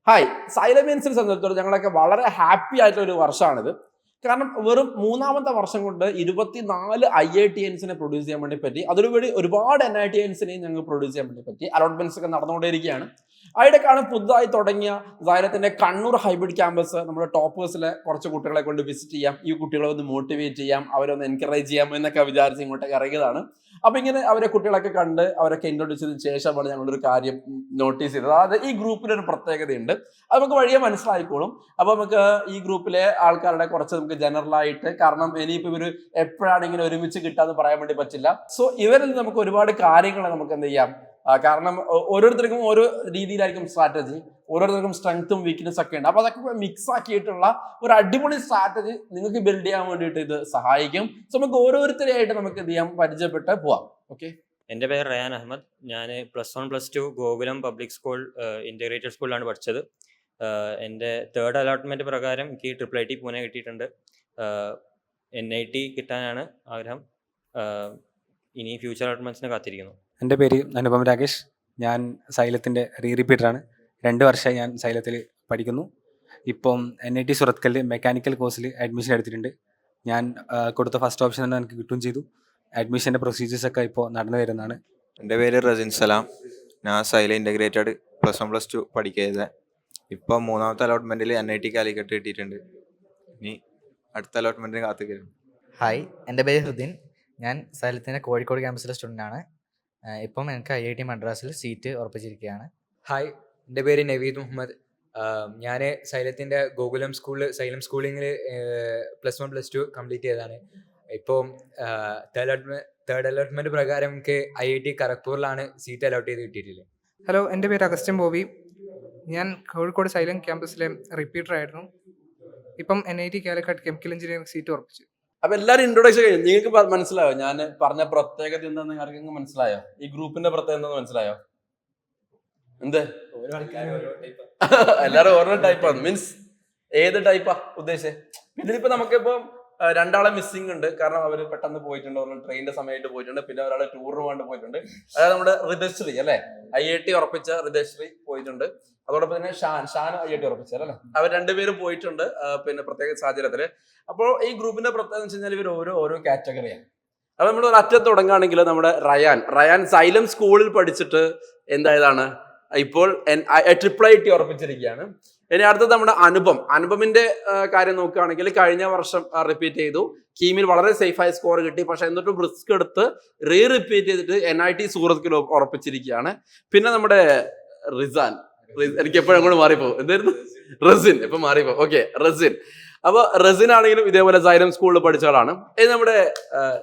Hi, സൈലമീൻസിനെ സംബന്ധിച്ചിടത്തോളം ഞങ്ങളൊക്കെ വളരെ ഹാപ്പി ആയിട്ടുള്ള ഒരു വർഷമാണിത്. കാരണം വെറും മൂന്നാമത്തെ വർഷം കൊണ്ട് 24 IITians പ്രൊഡ്യൂസ് ചെയ്യാൻ വേണ്ടി പറ്റി. അതിലുപരി ഒരുപാട് NITians ഞങ്ങൾക്ക് പ്രൊഡ്യൂസ് ചെയ്യാൻ വേണ്ടി പറ്റി. അലോട്ട്മെന്റ്സ് ഒക്കെ നടന്നുകൊണ്ടേയിരിക്കുകയാണ്. അതിടക്കാണ് പുതുതായി തുടങ്ങിയ സൈലത്തിന്റെ കണ്ണൂർ ഹൈബ്രിഡ് ക്യാമ്പസ് നമ്മുടെ ടോപ്പേഴ്സിലെ കുറച്ച് കുട്ടികളെ കൊണ്ട് വിസിറ്റ് ചെയ്യാം, ഈ കുട്ടികളെ ഒന്ന് മോട്ടിവേറ്റ് ചെയ്യാം, അവരൊന്ന് എൻകറേജ് ചെയ്യാം എന്നൊക്കെ വിചാരിച്ച് ഇങ്ങോട്ടേക്ക് ഇറങ്ങിയതാണ്. അപ്പൊ ഇങ്ങനെ അവരെ കുട്ടികളൊക്കെ കണ്ട് അവരൊക്കെ ഇൻട്രൊഡ്യൂസ് ചെയ്തതിനു ശേഷമാണ് ഞങ്ങളൊരു കാര്യം നോട്ടീസ് ചെയ്തത്. അതായത് ഈ ഗ്രൂപ്പിലൊരു പ്രത്യേകതയുണ്ട്, അത് നമുക്ക് വഴിയെ മനസ്സിലായിക്കോളും. അപ്പൊ നമുക്ക് ഈ ഗ്രൂപ്പിലെ ആൾക്കാരുടെ കുറച്ച് നമുക്ക് ജനറൽ ആയിട്ട്, കാരണം ഇനിയിപ്പോ ഇവര് എപ്പോഴാണ് ഇങ്ങനെ ഒരുമിച്ച് കിട്ടാന്ന് പറയാൻ വേണ്ടി പറ്റില്ല. സോ ഇവരിൽ നമുക്ക് ഒരുപാട് കാര്യങ്ങൾ നമുക്ക് എന്ത് ചെയ്യാം, കാരണം ഓരോരുത്തർക്കും ഓരോ രീതിയിലായിരിക്കും സ്ട്രാറ്റജി, ഓരോരുത്തർക്കും സ്ട്രെങ്ത്തും വീക്ക്നെസ് ഒക്കെ ഉണ്ട്. അപ്പൊ അതൊക്കെ മിക്സ് ആക്കിയിട്ടുള്ള ഒരു അടിപൊളി സ്ട്രാറ്റജി നിങ്ങൾക്ക് ബിൽഡ് ചെയ്യാൻ വേണ്ടിയിട്ട് ഇത് സഹായിക്കും. സോ നമുക്ക് ഓരോരുത്തരെയായിട്ട് നമുക്ക് എന്ത് ചെയ്യാം, പരിചയപ്പെട്ട് പോവാം. ഓക്കെ, എൻ്റെ പേര് റയാൻ അഹമ്മദ്. ഞാൻ +1 +2 ഗോകുലം പബ്ലിക് സ്കൂൾ ഇൻ്റഗ്രേറ്റഡ് സ്കൂളിലാണ് പഠിച്ചത്. എൻ്റെ തേർഡ് അലോട്ട്മെൻറ്റ് പ്രകാരം എനിക്ക് IIT പൂനെ കിട്ടിയിട്ടുണ്ട്. NIT കിട്ടാനാണ് ആഗ്രഹം. ഇനി ഫ്യൂച്ചർ അലോട്ട്മെൻറ്റ്സിന് കാത്തിരിക്കുന്നു. എൻ്റെ പേര് അനുപം രാകേഷ്. ഞാൻ സൈലത്തിൻ്റെ റിപ്പീറ്ററാണ്. 2 വർഷമായി ഞാൻ സൈലത്തിൽ പഠിക്കുന്നു. ഇപ്പം NIT സുറത്കലിൽ മെക്കാനിക്കൽ കോഴ്സിൽ അഡ്മിഷൻ എടുത്തിട്ടുണ്ട്. ഞാൻ കൊടുത്ത ഫസ്റ്റ് ഓപ്ഷൻ തന്നെ എനിക്ക് കിട്ടുകയും ചെയ്തു. അഡ്മിഷൻ്റെ പ്രൊസീജിയേഴ്സൊക്കെ ഇപ്പോൾ നടന്നു വരുന്നതാണ്. എൻ്റെ പേര് റസിൻ സലാം. ഞാൻ സൈല ഇൻ്റഗ്രേറ്റഡ് +1 +2 പഠിക്കുന്നത്. ഇപ്പോൾ മൂന്നാമത്തെ അലോട്ട്മെൻറ്റിൽ NIT കാലിക്കട്ട് കിട്ടിയിട്ടുണ്ട്. ഇനി അടുത്ത അലോട്ട്മെൻറ്റിന് കാത്തിരിക്കുന്നു. ഹായ്, എൻ്റെ പേര് ഹൃദിൻ. ഞാൻ സൈലത്തിൻ്റെ കോഴിക്കോട് ക്യാമ്പസിലെ സ്റ്റുഡൻ്റാണ്. ഇപ്പം എനിക്ക് IIT മദ്രാസിൽ സീറ്റ് ഉറപ്പിച്ചിരിക്കുകയാണ്. ഹായ്, എൻ്റെ പേര് നവീദ് മുഹമ്മദ്. ഞാൻ സൈലത്തിൻ്റെ ഗോകുലം സ്കൂളിൽ സൈലം സ്കൂളിങ്ങിൽ +1 +2 കംപ്ലീറ്റ് ചെയ്തതാണ്. ഇപ്പം തേർഡ് അലോട്ട്മെൻറ്റ് പ്രകാരം എനിക്ക് IIT ഖരഗ്പൂരിലാണ് സീറ്റ് അലോട്ട് ചെയ്ത് കിട്ടിയിട്ടില്ല. ഹലോ, എൻ്റെ പേര് അഗസ്റ്റ്യൻ ബോബി. ഞാൻ കോഴിക്കോട് സൈലം ക്യാമ്പസിലെ റിപ്പീറ്ററായിരുന്നു. ഇപ്പം NIT Calicut chemical engineering seat ഉറപ്പിച്ചു. അപ്പൊ എല്ലാവരും ഇൻട്രൊഡക്ഷൻ കഴിഞ്ഞു. നിങ്ങൾക്ക് മനസ്സിലായോ ഞാൻ പറഞ്ഞ പ്രത്യേകത എന്താണെന്ന് ആർക്കെങ്കിലും മനസ്സിലായോ? ഈ ഗ്രൂപ്പിന്റെ പ്രത്യേകത എന്താണെന്ന് മനസ്സിലായോ? എന്ത് എല്ലാരും ഓരോ ടൈപ്പാണ്, മീൻസ് ഏത് ടൈപ്പാ ഉദ്ദേശിച്ചത്? ഇതിലിപ്പോ നമുക്കിപ്പോ രണ്ടാളെ മിസ്സിംഗ് ഉണ്ട്, കാരണം അവര് പെട്ടെന്ന് പോയിട്ടുണ്ട്, ട്രെയിനിന്റെ സമയമായിട്ട് പോയിട്ടുണ്ട്. പിന്നെ ഒരാളെ ടൂറിന് വേണ്ടി പോയിട്ടുണ്ട്. അതായത് നമ്മുടെ ഹൃദയശ്രീ അല്ലെ, IIT ഉറപ്പിച്ച ഹൃദയശ്രീ പോയിട്ടുണ്ട്. അതോടൊപ്പം തന്നെ ഷാൻ IIT ഉറപ്പിച്ചല്ലേ, അവർ രണ്ടുപേരും പോയിട്ടുണ്ട് പിന്നെ പ്രത്യേക സാഹചര്യത്തില്. അപ്പോൾ ഈ ഗ്രൂപ്പിന്റെ പ്രത്യേകത എന്ന് വെച്ച് കഴിഞ്ഞാൽ ഇവർ ഓരോ കാറ്റഗറിയാണ്. അപ്പൊ നമ്മൾ ഒരു അറ്റത്ത് തുടങ്ങുകയാണെങ്കിൽ നമ്മുടെ റയാൻ സൈലം സ്കൂളിൽ പഠിച്ചിട്ട് എന്തായതാണ് ഇപ്പോൾ IIT ഉറപ്പിച്ചിരിക്കുകയാണ്. ഇനി അടുത്തത് നമ്മുടെ അനുപമിന്റെ കാര്യം നോക്കുകയാണെങ്കിൽ കഴിഞ്ഞ വർഷം റിപ്പീറ്റ് ചെയ്തു. കീമിൽ വളരെ സേഫായി സ്കോർ കിട്ടി, പക്ഷെ എന്നിട്ടും റിസ്ക് എടുത്ത് റിപ്പീറ്റ് ചെയ്തിട്ട് NIT സൂറത്തിൽ ഉറപ്പിച്ചിരിക്കുകയാണ്. പിന്നെ നമ്മുടെ റിസാൻ, എനിക്ക് എപ്പോഴും അങ്ങോട്ട് മാറിപ്പോ, എന്തായിരുന്നു റസിൻ, ഇപ്പൊ മാറിപ്പോ. ഓക്കെ, റസിൻ. അപ്പൊ റസിൻ ആണെങ്കിലും ഇതേപോലെ സൈലം സ്കൂളിൽ പഠിച്ച ആളാണ്. ഇത് നമ്മുടെ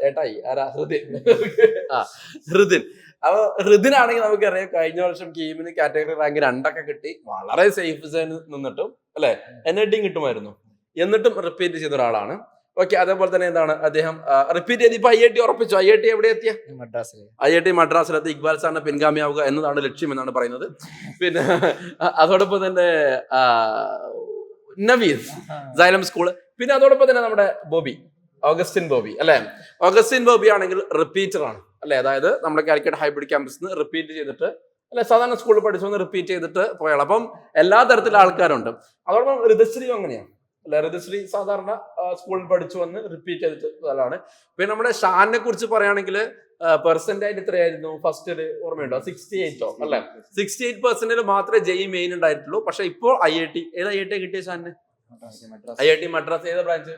ഏട്ടായി ആരാ, ഹൃദിൻ. അപ്പൊ ഹൃദിൻ ആണെങ്കിൽ നമുക്കറിയാം കഴിഞ്ഞ വർഷം കീമിന് കാറ്റഗറി റാങ്ക് 2 കിട്ടി, വളരെ സേഫ് സൈൻ നിന്നിട്ടും അല്ലെ NIT കിട്ടുമായിരുന്നു, എന്നിട്ടും റിപ്പീറ്റ് ചെയ്ത ഒരാളാണ്. ഓക്കെ, അതേപോലെ തന്നെ എന്താണ് അദ്ദേഹം റിപ്പീറ്റ് ചെയ്ത് ഇപ്പൊ IIT ഉറപ്പിച്ചു. IIT എവിടെ എത്തിയ? IIT മദ്രാസിലെത്തി ഇക്ബാൽ സാറിന്റെ പിൻഗാമിയാവുക എന്നതാണ് ലക്ഷ്യം എന്നാണ് പറയുന്നത്. പിന്നെ അതോടൊപ്പം തന്നെ നവീസ് സൈലം സ്കൂള്. പിന്നെ അതോടൊപ്പം തന്നെ നമ്മുടെ ഓഗസ്റ്റിൻ ബോബി അല്ലെ. ഓഗസ്റ്റിൻ ബോബി ആണെങ്കിൽ റിപ്പീറ്റർ ആണ് അല്ലെ, അതായത് നമ്മുടെ കാലിക്കറ്റ് ഹൈബ്രിഡ് ക്യാമ്പസിൽ നിന്ന് റിപ്പീറ്റ് ചെയ്തിട്ട് അല്ലെ, സാധാരണ സ്കൂളിൽ പഠിച്ചൊന്ന് റിപ്പീറ്റ് ചെയ്തിട്ട് പോയാൾ. അപ്പം എല്ലാ തരത്തിലുള്ള ആൾക്കാരുണ്ട്. അതോടൊപ്പം ഹൃദയശ്രീയും അങ്ങനെയാണ് അല്ലെ, ഹൃദയശ്രീ സാധാരണ സ്കൂളിൽ പഠിച്ചു വന്ന് റിപ്പീറ്റ് ചെയ്തിട്ടുള്ളതാണ്. പിന്നെ നമ്മുടെ ഷാനെ കുറിച്ച് പറയുകയാണെങ്കിൽ പെർസെന്റേജ് എത്രയായിരുന്നു ഫസ്റ്റ് ഓർമ്മയുണ്ടോ? 68 അല്ലെ, 68% മാത്രമേ JEE മെയിൻ ഉണ്ടായിട്ടുള്ളൂ. പക്ഷെ ഇപ്പോൾ IIT ഏത് IIT കിട്ടിയ ഷാന്? IIT മദ്രാസ്. ഏത് ബ്രാഞ്ച്?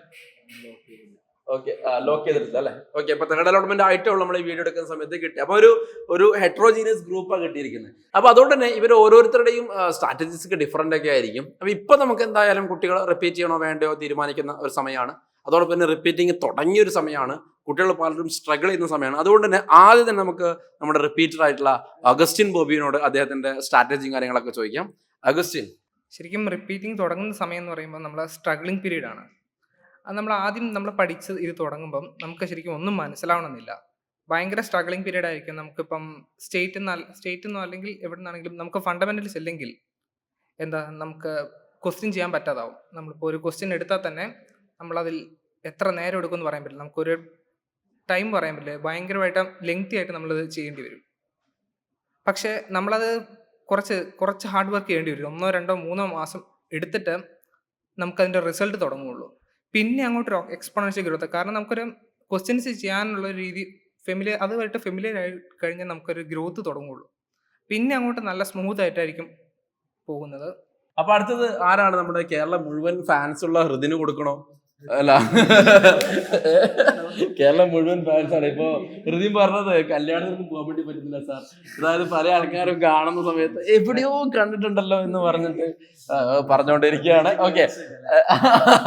ഓക്കെ, ലോക്ക് ചെയ്തിട്ടില്ല അല്ലെ. ഓക്കെ, അപ്പൊ തേർഡ് അലോട്ട്മെന്റ് ആയിട്ടുള്ള നമ്മൾ ഈ വീഡിയോ എടുക്കുന്ന സമയത്ത് കിട്ടി. അപ്പൊ ഒരു ഹെട്രോജീനിയസ് ഗ്രൂപ്പാണ് കിട്ടിയിരിക്കുന്നത്. അപ്പൊ അതുകൊണ്ട് തന്നെ ഇവർ ഓരോരുത്തരുടെയും സ്ട്രാറ്റജീസ് ഒക്കെ ഡിഫറെന്റ് ഒക്കെ ആയിരിക്കും. അപ്പൊ ഇപ്പൊ നമുക്ക് എന്തായാലും കുട്ടികൾ റിപ്പീറ്റ് ചെയ്യണോ വേണ്ടയോ തീരുമാനിക്കുന്ന ഒരു സമയമാണ്. അതോടൊപ്പം തന്നെ റിപ്പീറ്റിംഗ് തുടങ്ങിയ ഒരു സമയമാണ്. കുട്ടികൾ പലരും സ്ട്രഗിൾ ചെയ്യുന്ന സമയമാണ്. അതുകൊണ്ട് തന്നെ ആദ്യം തന്നെ നമുക്ക് നമ്മുടെ റിപ്പീറ്റർ ആയിട്ടുള്ള അഗസ്റ്റിൻ ബോബിയോട് അദ്ദേഹത്തിന്റെ സ്ട്രാറ്റജിയും കാര്യങ്ങളൊക്കെ ചോദിക്കാം. അഗസ്റ്റിൻ, ശരിക്കും റിപ്പീറ്റിംഗ് തുടങ്ങുന്ന സമയം എന്ന് പറയുമ്പോൾ നമ്മളെ സ്ട്രഗ്ലിംഗ് പീരീഡ് ആണ്. അത് നമ്മൾ പഠിച്ച് ഇത് തുടങ്ങുമ്പം നമുക്ക് ശരിക്കും ഒന്നും മനസ്സിലാവണമെന്നില്ല. ഭയങ്കര സ്ട്രഗ്ലിംഗ് പീരീഡ് ആയിരിക്കും. നമുക്കിപ്പം സ്റ്റേറ്റ് അല്ലെങ്കിൽ എവിടെ നിന്നാണെങ്കിലും നമുക്ക് ഫണ്ടമെന്റൽസ് ഇല്ലെങ്കിൽ നമുക്ക് ക്വസ്റ്റ്യൻ ചെയ്യാൻ പറ്റാതാവും. നമ്മളിപ്പോൾ ഒരു ക്വസ്റ്റ്യൻ എടുത്താൽ തന്നെ നമ്മളതിൽ എത്ര നേരം എടുക്കുമെന്ന് പറയാൻ പറ്റില്ല, നമുക്കൊരു ടൈം പറയാൻ പറ്റില്ല. ഭയങ്കരമായിട്ട് ലെങ്തി ആയിട്ട് നമ്മളത് ചെയ്യേണ്ടി വരും. പക്ഷേ നമ്മളത് കുറച്ച് ഹാർഡ് വർക്ക് ചെയ്യേണ്ടി വരും. 1, 2, 3 മാസം എടുത്തിട്ട് നമുക്കതിൻ്റെ റിസൾട്ട് തുടങ്ങുകയുള്ളൂ. പിന്നെ അങ്ങോട്ടൊരു എക്സ്പോണൻഷ്യൽ ഗ്രോത്ത്. കാരണം നമുക്കൊരു ക്വസ്റ്റ്യൻസ് ചെയ്യാനുള്ള രീതി അതുമായിട്ട് ഫെമിലിയർ ആയി കഴിഞ്ഞാൽ നമുക്കൊരു ഗ്രോത്ത് തുടങ്ങുകയുള്ളൂ. പിന്നെ അങ്ങോട്ട് നല്ല സ്മൂത്ത് ആയിട്ടായിരിക്കും പോകുന്നത്. അപ്പൊ അടുത്തത് ആരാണ്? നമ്മുടെ കേരളം മുഴുവൻ ഫാൻസ് ഉള്ള ഹൃദിന് കൊടുക്കണോ? അല്ല, കേരളം മുഴുവൻ ഫാൻസ് ആണ്. ഇപ്പൊ ഹൃദയം പറഞ്ഞത് കല്യാണത്തിന് പോകാൻ വേണ്ടി പറ്റുന്നില്ല സാർ. അതായത് പല ആൾക്കാരും കാണുന്ന സമയത്ത് എവിടെയോ കണ്ടിട്ടുണ്ടല്ലോ എന്ന് പറഞ്ഞിട്ട് പറഞ്ഞുകൊണ്ടിരിക്കുകയാണ്. ഓക്കെ,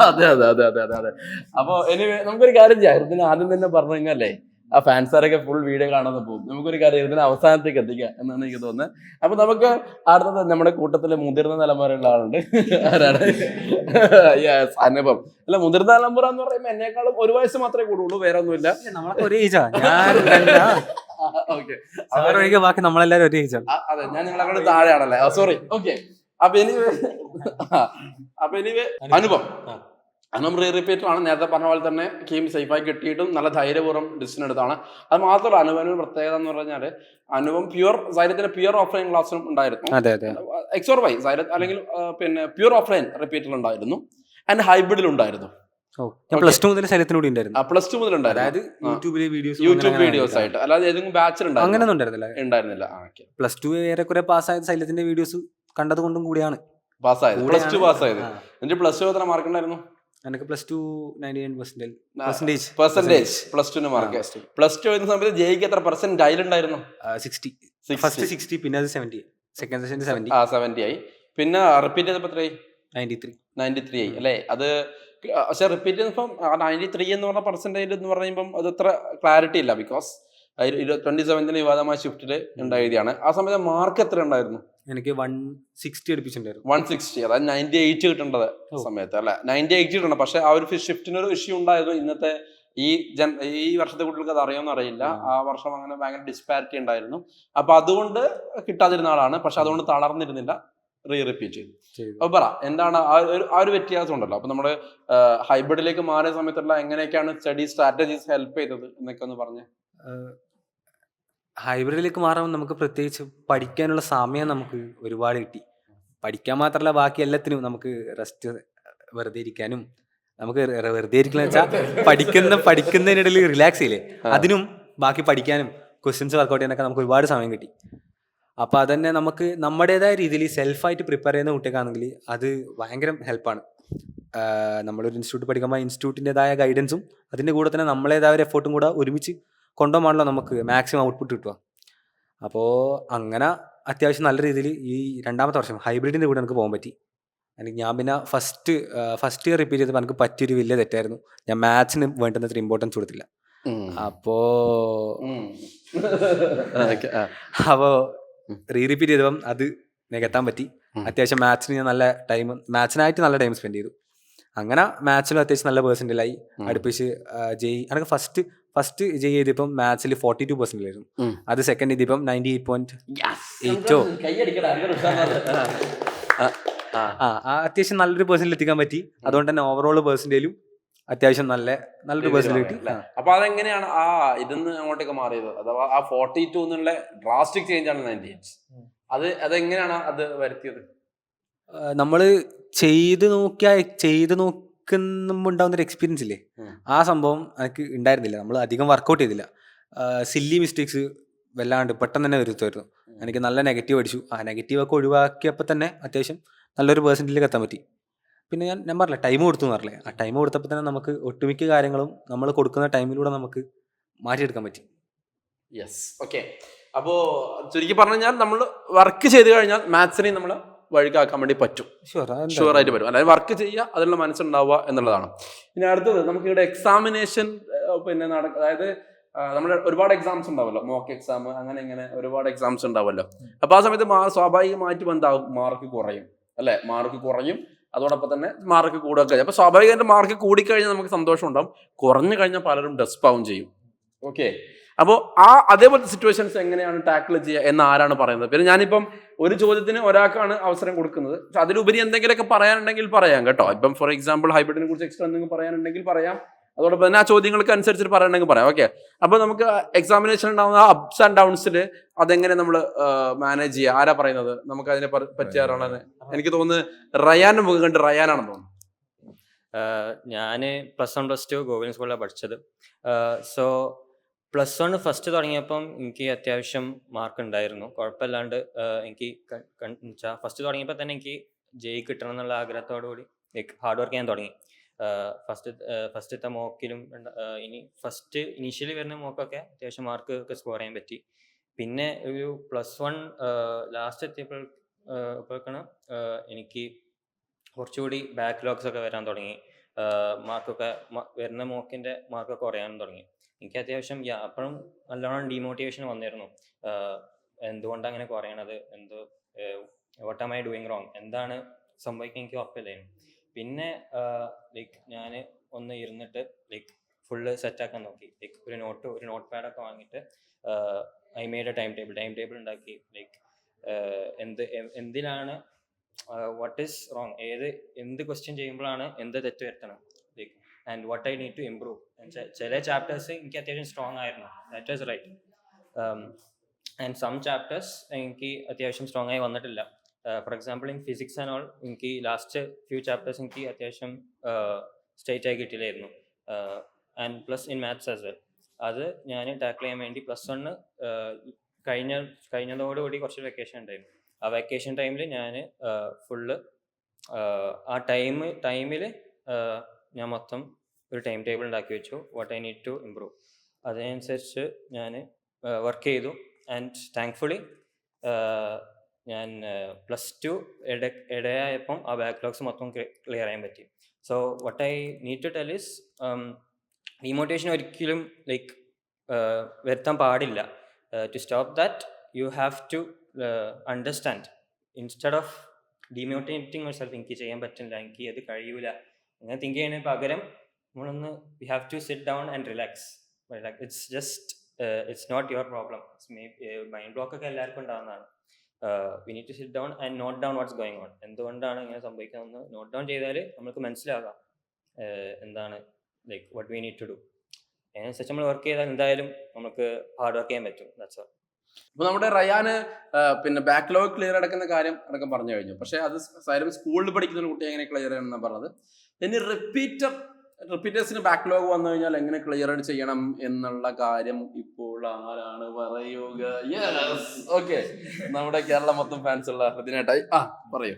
അതെ അതെ അതെ അതെ അതെ അതെ. അപ്പൊ എനിവേ നമുക്കൊരു കാര്യം ചെയ്യാം. ഹൃദയം ആദ്യം തന്നെ പറഞ്ഞു കഴിഞ്ഞാലേ ആ ഫാൻസാരൊക്കെ ഫുൾ വീഡിയോ കാണാതെ പോകും. നമുക്കൊരു കാര്യം ഇതിന് അവസാനത്തേക്ക് എത്തിക്കാം എന്നാണ് എനിക്ക് തോന്നുന്നത്. അപ്പൊ നമുക്ക് അടുത്തത് നമ്മുടെ കൂട്ടത്തില് മുതിർന്ന തലമുറയുള്ള ആളുണ്ട്. ആരാണ്? യെസ്, അനുപം. അല്ല, മുതിർന്ന തലമുറ എന്ന് പറയുമ്പോൾ എന്നെക്കാളും 1 വയസ്സ് മാത്രമേ കൂടുള്ളൂ, വേറെ ഒന്നുമില്ല. നമ്മളൊക്കെ ഒരേ ഏജാ. ഓക്കെ, ഒഴികെ ബാക്കി നമ്മളെല്ലാരും ഒരേ ഏജാണ്. അതെ, ഞാൻ നിങ്ങളെ താഴെയാണല്ലേ. സോറി. ഓക്കെ, അപ്പൊ എനിവേ അനുപം റിപ്പീറ്റർ ആണ്. നേരത്തെ പറഞ്ഞ പോലെ തന്നെ ഗെയിം സേഫായി കിട്ടിയിട്ടും നല്ല ധൈര്യപൂർവ്വം ഡിസിഷൻ എടുത്താണ്. അത് മാത്രമല്ല അനുപവിന് പ്രത്യേകത എന്ന് പറഞ്ഞാല് അനുപം സൈലത്തിന്റെ പ്യുവർ ഓഫ്ലൈൻ ക്ലാസ്സിലും ഉണ്ടായിരുന്നു. എക്സോർ വൈ സൈലത്ത് അല്ലെങ്കിൽ പിന്നെ പ്യുവർ ഓഫ്ലൈൻ റിപ്പീറ്റർ ഉണ്ടായിരുന്നു, ആൻഡ് ഹൈബ്രിഡിൽ ഉണ്ടായിരുന്നു. +2 മുതൽ സൈലത്തിലൂടെ ഉണ്ടായിരുന്നു. +2 മുതൽ ഉണ്ടായിരുന്നു. യൂട്യൂബ് വീഡിയോസ് ആയിട്ട്, അല്ലാതെ ഏതെങ്കിലും ബാച്ചിൽ അങ്ങനെയൊന്നും ഉണ്ടായിരുന്നില്ല. +2 ഏറെക്കുറെ പാസ്സായത് സൈലത്തിന്റെ വീഡിയോസ് കണ്ടത് കൊണ്ടും കൂടിയാണ് പാസ്സായത്. +2 പാസ്സായത്. എന്നിട്ട് +2 എത്ര മാർക്ക് ഉണ്ടായിരുന്നു? എനിക്ക് +2 99% +2 മാർക്ക്. +2 എന്ന സമയത്ത് ജയിക്ക് എത്ര പെർസെന്റ് ഉണ്ടായിരുന്നു? 60. ഫസ്റ്റ് 60, പിന്നെ അത് 70, സെക്കൻഡ് സെഷൻ 70. 70 ആയി. പിന്നെ റിപ്പീറ്റ് ചെയ്തപ്പോ എത്രയായി? 93 ആയി അല്ലേ? അത് പക്ഷെ റിപ്പീറ്റ് ചെയ്തപ്പം 93 എന്ന് പറഞ്ഞ പെർസെന്റേജ് എന്ന് പറയുമ്പം അത് അത്ര ക്ലാരിറ്റി ഇല്ല. ബിക്കോസ് 27 വിവാദമായ ഷിഫ്റ്റില് ഉണ്ടായതാണ്. ആ സമയത്ത് മാർക്ക് എത്ര ഉണ്ടായിരുന്നു? എനിക്ക് 160 അടുപ്പിച്ചിട്ടുണ്ടായിരുന്നു. 160, അതായത് 98 കിട്ടേണ്ടത് സമയത്ത് അല്ലെ? 98 കിട്ടണം. പക്ഷെ ആ ഒരു ഷിഫ്റ്റിനൊരു ഇഷ്യൂ ഉണ്ടായിരുന്നു. ഇന്നത്തെ ഈ വർഷത്തെ കുട്ടികൾക്ക് അത് അറിയാമെന്ന് അറിയില്ല. ആ വർഷം അങ്ങനെ ഭയങ്കര ഡിസ്പാരിറ്റി ഉണ്ടായിരുന്നു. അപ്പൊ അതുകൊണ്ട് കിട്ടാതിരുന്ന ആളാണ്. പക്ഷെ അതുകൊണ്ട് തളർന്നിരുന്നില്ല, റിപ്പീറ്റ് ചെയ്തു. അപ്പൊ പറ, എന്താണ് ആ ഒരു വ്യത്യാസം ഉണ്ടല്ലോ. അപ്പൊ നമ്മള് ഹൈബ്രിഡിലേക്ക് മാറിയ സമയത്തുള്ള എങ്ങനെയൊക്കെയാണ് സ്റ്റഡി സ്ട്രാറ്റജീസ് ഹെൽപ്പ് ചെയ്തത് എന്നൊക്കെ ഒന്ന് പറഞ്ഞേ. ഹൈബ്രിഡിലേക്ക് മാറുമ്പോൾ നമുക്ക് പ്രത്യേകിച്ച് പഠിക്കാനുള്ള സമയം നമുക്ക് ഒരുപാട് കിട്ടി. പഠിക്കാൻ മാത്രമല്ല, ബാക്കി എല്ലാത്തിനും നമുക്ക് റെസ്റ്റ്, വെറുതെ ഇരിക്കാനും, നമുക്ക് വെറുതെ ഇരിക്കുന്ന വെച്ചാൽ പഠിക്കുന്നതിനിടയിൽ റിലാക്സ് ചെയ്യില്ലേ, അതിനും ബാക്കി പഠിക്കാനും ക്വസ്റ്റ്യൻസ് വർക്കൗട്ട് ചെയ്യാനൊക്കെ നമുക്ക് ഒരുപാട് സമയം കിട്ടി. അപ്പോൾ അതന്നെ നമുക്ക് നമ്മുടേതായ രീതിയിൽ സെൽഫായിട്ട് പ്രിപ്പയർ ചെയ്യുന്ന കുട്ടികൾക്കാണെങ്കിൽ അത് ഭയങ്കര ഹെൽപ്പാണ്. നമ്മളൊരു ഇൻസ്റ്റിറ്റ്യൂട്ട് പഠിക്കുമ്പോൾ ഇൻസ്റ്റിറ്റ്യൂട്ടിൻ്റെതായ ഗൈഡൻസും അതിൻ്റെ കൂടെ തന്നെ നമ്മളേതായ ഒരു എഫേർട്ടും കൂടെ ഒരുമിച്ച് കൊണ്ടുപോകാണല്ലോ നമുക്ക് മാക്സിമം ഔട്ട്പുട്ട് കിട്ടുക. അപ്പോൾ അങ്ങനെ അത്യാവശ്യം നല്ല രീതിയിൽ ഈ 2ാമത്തെ വർഷം ഹൈബ്രിഡിൻ്റെ കൂടെ എനിക്ക് പോകാൻ പറ്റി. എനിക്ക് ഞാൻ പിന്നെ ഫസ്റ്റ് ഇയർ റിപ്പീറ്റ് ചെയ്തപ്പോൾ എനിക്ക് പറ്റിയൊരു വലിയ തെറ്റായിരുന്നു. ഞാൻ മാത്സിന് വേണ്ടുന്നത്ര ഇമ്പോർട്ടൻസ് കൊടുത്തില്ല. അപ്പോൾ റിപ്പീറ്റ് ചെയ്തപ്പം അത് നികത്താൻ പറ്റി. അത്യാവശ്യം മാത്സിനായിട്ട് നല്ല ടൈം സ്പെൻഡ് ചെയ്തു. അങ്ങനെ മാത്സിലും അത്യാവശ്യം നല്ല പെർസെൻറ്റേജായി. അടുപ്പിച്ച് ജെയ് എനിക്ക് ഫസ്റ്റ് ജെയ് ചെയ്തപ്പം മാത്സിൽ 42% ആയിരുന്നു. അത് സെക്കൻഡ് ചെയ്തപ്പം 98.8 അത്യാവശ്യം നല്ലൊരു പെർസെന്റിൽ എത്തിക്കാൻ പറ്റി. അതുകൊണ്ട് തന്നെ ഓവറോൾ പെർസെന്റേജിലും അത്യാവശ്യം നല്ലൊരു പെർസെന്റേജ് കിട്ടി. അപ്പൊ അതെങ്ങനെയാണ് ഇതിന്ന് അങ്ങോട്ടേക്ക് മാറിയത്? അഥവാ 42 എന്നുള്ള ഡ്രാസ്റ്റിക് ചേഞ്ച് ആണ് 98. അതെങ്ങനെയാണ് അത് വരുത്തിയത്? നമ്മൾ ചെയ്ത് നോക്കുമ്പോൾ ഉണ്ടാവുന്നൊരു എക്സ്പീരിയൻസ് ഇല്ലേ, ആ സംഭവം എനിക്ക് ഉണ്ടായിരുന്നില്ല. നമ്മൾ അധികം വർക്കൗട്ട് ചെയ്തില്ല. സില്ലി മിസ്റ്റേക്സ് വല്ലാണ്ട് പെട്ടെന്ന് തന്നെ വരുത്തുമായിരുന്നു. എനിക്ക് നല്ല നെഗറ്റീവ് അടിച്ചു. ആ നെഗറ്റീവൊക്കെ ഒഴിവാക്കിയപ്പോൾ തന്നെ അത്യാവശ്യം നല്ലൊരു പെർസെൻറ്റേജിലേക്ക് എത്താൻ പറ്റി. പിന്നെ ഞാൻ പറഞ്ഞില്ല, ടൈം കൊടുത്തു എന്ന് പറഞ്ഞില്ലേ, ആ ടൈം കൊടുത്തപ്പോൾ തന്നെ നമുക്ക് ഒട്ടുമിക്ക കാര്യങ്ങളും നമ്മൾ കൊടുക്കുന്ന ടൈമിലൂടെ നമുക്ക് മാറ്റിയെടുക്കാൻ പറ്റി. Yes, okay. അപ്പോൾ ചുരുക്കി പറഞ്ഞു കഴിഞ്ഞാൽ നമ്മൾ വർക്ക് ചെയ്ത് കഴിഞ്ഞാൽ മാത്സിനെ നമ്മൾ വഴിക്കാക്കാൻ വേണ്ടി പറ്റും. ഷുവറായിട്ട് പറ്റും. അതായത് വർക്ക് ചെയ്യുക, അതിനുള്ള മനസ്സുണ്ടാവുക എന്നുള്ളതാണ്. ഇനി അടുത്തത് നമുക്ക് ഇവിടെ എക്സാമിനേഷൻ അതായത് നമ്മൾ ഒരുപാട് എക്സാംസ് ഉണ്ടാവുമല്ലോ, മോക്ക് എക്സാം, അങ്ങനെ ഇങ്ങനെ ഒരുപാട് എക്സാംസ് ഉണ്ടാവുമല്ലോ. അപ്പോൾ ആ സമയത്ത് സ്വാഭാവികമായിട്ടും എന്താവും, മാർക്ക് കുറയും അല്ലെ? മാർക്ക് കുറയും, അതോടൊപ്പം തന്നെ മാർക്ക് കൂടുക. അപ്പോൾ സ്വാഭാവികമായിട്ട് മാർക്ക് കൂടിക്കഴിഞ്ഞാൽ നമുക്ക് സന്തോഷം ഉണ്ടാവും, കുറഞ്ഞു കഴിഞ്ഞാൽ പലരും ഡെസ്പാവും ചെയ്യും. ഓക്കെ, അപ്പോൾ അതേപോലത്തെ സിറ്റുവേഷൻസ് എങ്ങനെയാണ് ടാക്കിൾ ചെയ്യുക എന്ന് ആരാണ് പറയുന്നത്? പിന്നെ ഞാനിപ്പം ഒരു ചോദ്യത്തിന് ഒരാൾക്കാണ് അവസരം കൊടുക്കുന്നത്. പക്ഷെ അതിലുപരി എന്തെങ്കിലുമൊക്കെ പറയാനുണ്ടെങ്കിൽ പറയാം കേട്ടോ. ഇപ്പം ഫോർ എക്സാമ്പിൾ ഹൈബ്രിഡിനെ കുറിച്ച് എക്സ്ട്രാ എന്തെങ്കിലും പറയാനുണ്ടെങ്കിൽ പറയാം. അതോടൊപ്പം തന്നെ ആ ചോദ്യങ്ങൾക്ക് അനുസരിച്ചിട്ട് പറയണമെങ്കിൽ പറയാം. ഓക്കെ, അപ്പോൾ നമുക്ക് എക്സാമിനേഷൻ ഉണ്ടാകുന്ന അപ്സ് ആൻഡ് ഡൗൺസിൽ അതെങ്ങനെ നമ്മൾ മാനേജ് ചെയ്യുക? ആരാ പറയുന്നത്? നമുക്ക് അതിനെ പറ്റിയാറാണ് എനിക്ക് തോന്നുന്നത് റയാൻ മുഖം കണ്ട് റയാനാണെന്ന് തോന്നുന്നു. ഞാൻ +1 +2 ഗോകുലം സ്കൂളിലാണ് പഠിച്ചത്. സോ +1 ഫസ്റ്റ് തുടങ്ങിയപ്പം എനിക്ക് അത്യാവശ്യം മാർക്ക് ഉണ്ടായിരുന്നു, കുഴപ്പമില്ലാണ്ട്. എനിക്ക് ഫസ്റ്റ് തുടങ്ങിയപ്പോൾ തന്നെ എനിക്ക് ജയി കിട്ടണം എന്നുള്ള ആഗ്രഹത്തോടു കൂടി ലൈക്ക് ഹാർഡ് വർക്ക് ചെയ്യാൻ തുടങ്ങി. ഫസ്റ്റത്തെ മോക്കിലും ഇനി ഫസ്റ്റ് ഇനീഷ്യലി വരുന്ന മോക്കൊക്കെ അത്യാവശ്യം മാർക്ക് ഒക്കെ സ്കോർ ചെയ്യാൻ പറ്റി. പിന്നെ ഒരു +1 ലാസ്റ്റ് എത്തിയപ്പോഴേക്കാണ് എനിക്ക് കുറച്ചുകൂടി ബാക്ക്ലോഗ്സ് ഒക്കെ വരാൻ തുടങ്ങി. മാർക്കൊക്കെ വരുന്ന മോക്കിൻ്റെ മാർക്കൊക്കെ കുറയാനും തുടങ്ങി. എനിക്ക് അത്യാവശ്യം അപ്പോഴും നല്ലോണം ഡീമോട്ടിവേഷൻ വന്നിരുന്നു. എന്തുകൊണ്ടാണ് അങ്ങനെ കുറയണത്, what am I doing wrong, എന്താണ് സംഭവിക്കാൻ എനിക്ക് ഉറപ്പില്ലായിരുന്നു. പിന്നെ ലൈക്ക് ഞാൻ ഒന്ന് ഇരുന്നിട്ട് ലൈക്ക് ഫുള്ള് സെറ്റാക്കാൻ നോക്കി. ലൈക്ക് ഒരു നോട്ട് പാഡൊക്കെ വാങ്ങിയിട്ട് I made a time table ഉണ്ടാക്കി. ലൈക്ക് എന്തിനാണ് വാട്ട് ഈസ് റോങ്, എന്ത് ക്വസ്റ്റ്യൻ ചെയ്യുമ്പോഴാണ് എന്ത് തെറ്റ് വരുത്തണം, like and what I need to improve. ചില ചാപ്റ്റേഴ്സ് എനിക്ക് അത്യാവശ്യം സ്ട്രോങ് ആയിരുന്നു, that was right. And some chapters എനിക്ക് അത്യാവശ്യം സ്ട്രോങ് ആയി വന്നിട്ടില്ല. For example in physics and all എനിക്ക് ലാസ്റ്റ് ഫ്യൂ ചാപ്റ്റേഴ്സ് എനിക്ക് അത്യാവശ്യം സ്ട്രേറ്റ് ആയി കിട്ടിയില്ലായിരുന്നു. And plus in maths as well. അത് ഞാൻ ടാക്കിൾ ചെയ്യാൻ വേണ്ടി +1 കഴിഞ്ഞതോടുകൂടി കുറച്ച് വെക്കേഷൻ ഉണ്ടായിരുന്നു. ആ വെക്കേഷൻ ടൈമിൽ ഞാൻ ഫുള്ള് ആ ടൈമിൽ ഞാൻ മൊത്തം ഒരു ടൈം ടേബിൾ ഉണ്ടാക്കി വെച്ചു, what I need to improve. അതിനനുസരിച്ച് ഞാൻ വർക്ക് ചെയ്തു. ആൻഡ് താങ്ക്ഫുള്ളി ഞാൻ +2 ഇടയായപ്പം ആ ബാക്ക്ലോഗ്സ് മൊത്തം ക്ലിയർ ചെയ്യാൻ പറ്റി. So what I need to tell is demotivation ഒരിക്കലും ലൈക്ക് വരുത്താൻ പാടില്ല. To stop that you have to understand instead of demotivating yourself. എനിക്ക് ചെയ്യാൻ പറ്റില്ല, എനിക്ക് അത് കഴിയൂല അങ്ങനെ തിങ്ക് ചെയ്യുന്നതിന് പകരം നമ്മളൊന്ന് we have to sit down and relax. It's just it's not your problem. Mind block ഒക്കെ എല്ലാവർക്കും ഉണ്ടാകുന്നതാണ്. We need to sit down and note down what's going on. എന്തുകൊണ്ടാണ് ഇങ്ങനെ സംഭവിക്കുന്നത് നോട്ട് ഡൗൺ ചെയ്താൽ നമുക്ക് മനസ്സിലാകാം എന്താണ് like what we need to do. അതിനനുസരിച്ച് നമ്മൾ വർക്ക് ചെയ്താൽ എന്തായാലും നമുക്ക് ഹാർഡ് വർക്ക് ചെയ്യാൻ പറ്റും. That's all. അപ്പൊ നമ്മുടെ റയാന് പിന്നെ ബാക്ക്ലോഗ് ക്ലിയർ അടക്കുന്ന കാര്യം അടക്കം പറഞ്ഞു കഴിഞ്ഞു. പക്ഷെ അത് സൈലം സ്കൂളിൽ പഠിക്കുന്ന ഒരു കുട്ടി എങ്ങനെ ക്ലിയർ ചെയ്യണമെന്നാണ് പറഞ്ഞത്. ഇനി റിപ്പീറ്റേഴ്സിന് ബാക്ക്ലോഗ് വന്നു കഴിഞ്ഞാൽ എങ്ങനെ ക്ലിയർ ചെയ്യണം എന്നുള്ള കാര്യം ഇപ്പോൾ ആരാണ് പറയുക? യെസ്, ഓക്കെ, നമ്മുടെ കേരളം മൊത്തം ഫാൻസ് ഉള്ള ഹൃദിനേട്ടായി പറയൂ.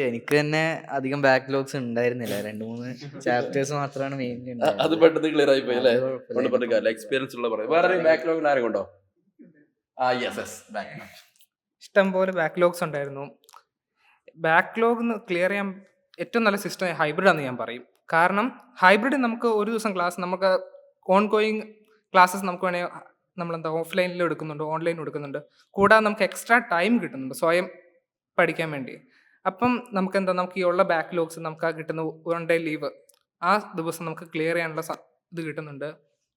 എനിക്ക് തന്നെ അധികം ബാക്ക്ലോഗ്സ് ഉണ്ടായിരുന്നില്ല, 2-3 ചാപ്റ്റേഴ്സ് മാത്രമാണ് മെയിൻലി അത് പെട്ടെന്ന് ക്ലിയർ ആയി പോയി അല്ലേ? എക്സ്പീരിയൻസ് ഉള്ള പറയും. വേറെ ബാക്ക്ലോഗിൽ ആരും കൊണ്ടോ? ഇഷ്ടം പോലെ ബാക്ക്ലോഗ്സ് ഉണ്ടായിരുന്നു. ബാക്ക്ലോഗ് ക്ലിയർ ചെയ്യാൻ ഏറ്റവും നല്ല സിസ്റ്റം ഹൈബ്രിഡ് ആണെന്ന് ഞാൻ പറയും. കാരണം ഹൈബ്രിഡ് നമുക്ക് ഒരു ദിവസം ക്ലാസ്, നമുക്ക് ഓൺ ഗോയിങ് ക്ലാസ്സസ് നമുക്ക് വേണമെങ്കിൽ നമ്മളെന്താ ഓഫ്ലൈനിലും എടുക്കുന്നുണ്ട്, ഓൺലൈനിലും എടുക്കുന്നുണ്ട്. കൂടാതെ നമുക്ക് എക്സ്ട്രാ ടൈം കിട്ടുന്നുണ്ട് സ്വയം പഠിക്കാൻ വേണ്ടി. അപ്പം നമുക്ക് ഈ ഉള്ള ബാക്ക്ലോഗ്സ് നമുക്ക് ആ കിട്ടുന്ന 1 day ലീവ് ആ ദിവസം നമുക്ക് ക്ലിയർ ചെയ്യാനുള്ള ഇത് കിട്ടുന്നുണ്ട്.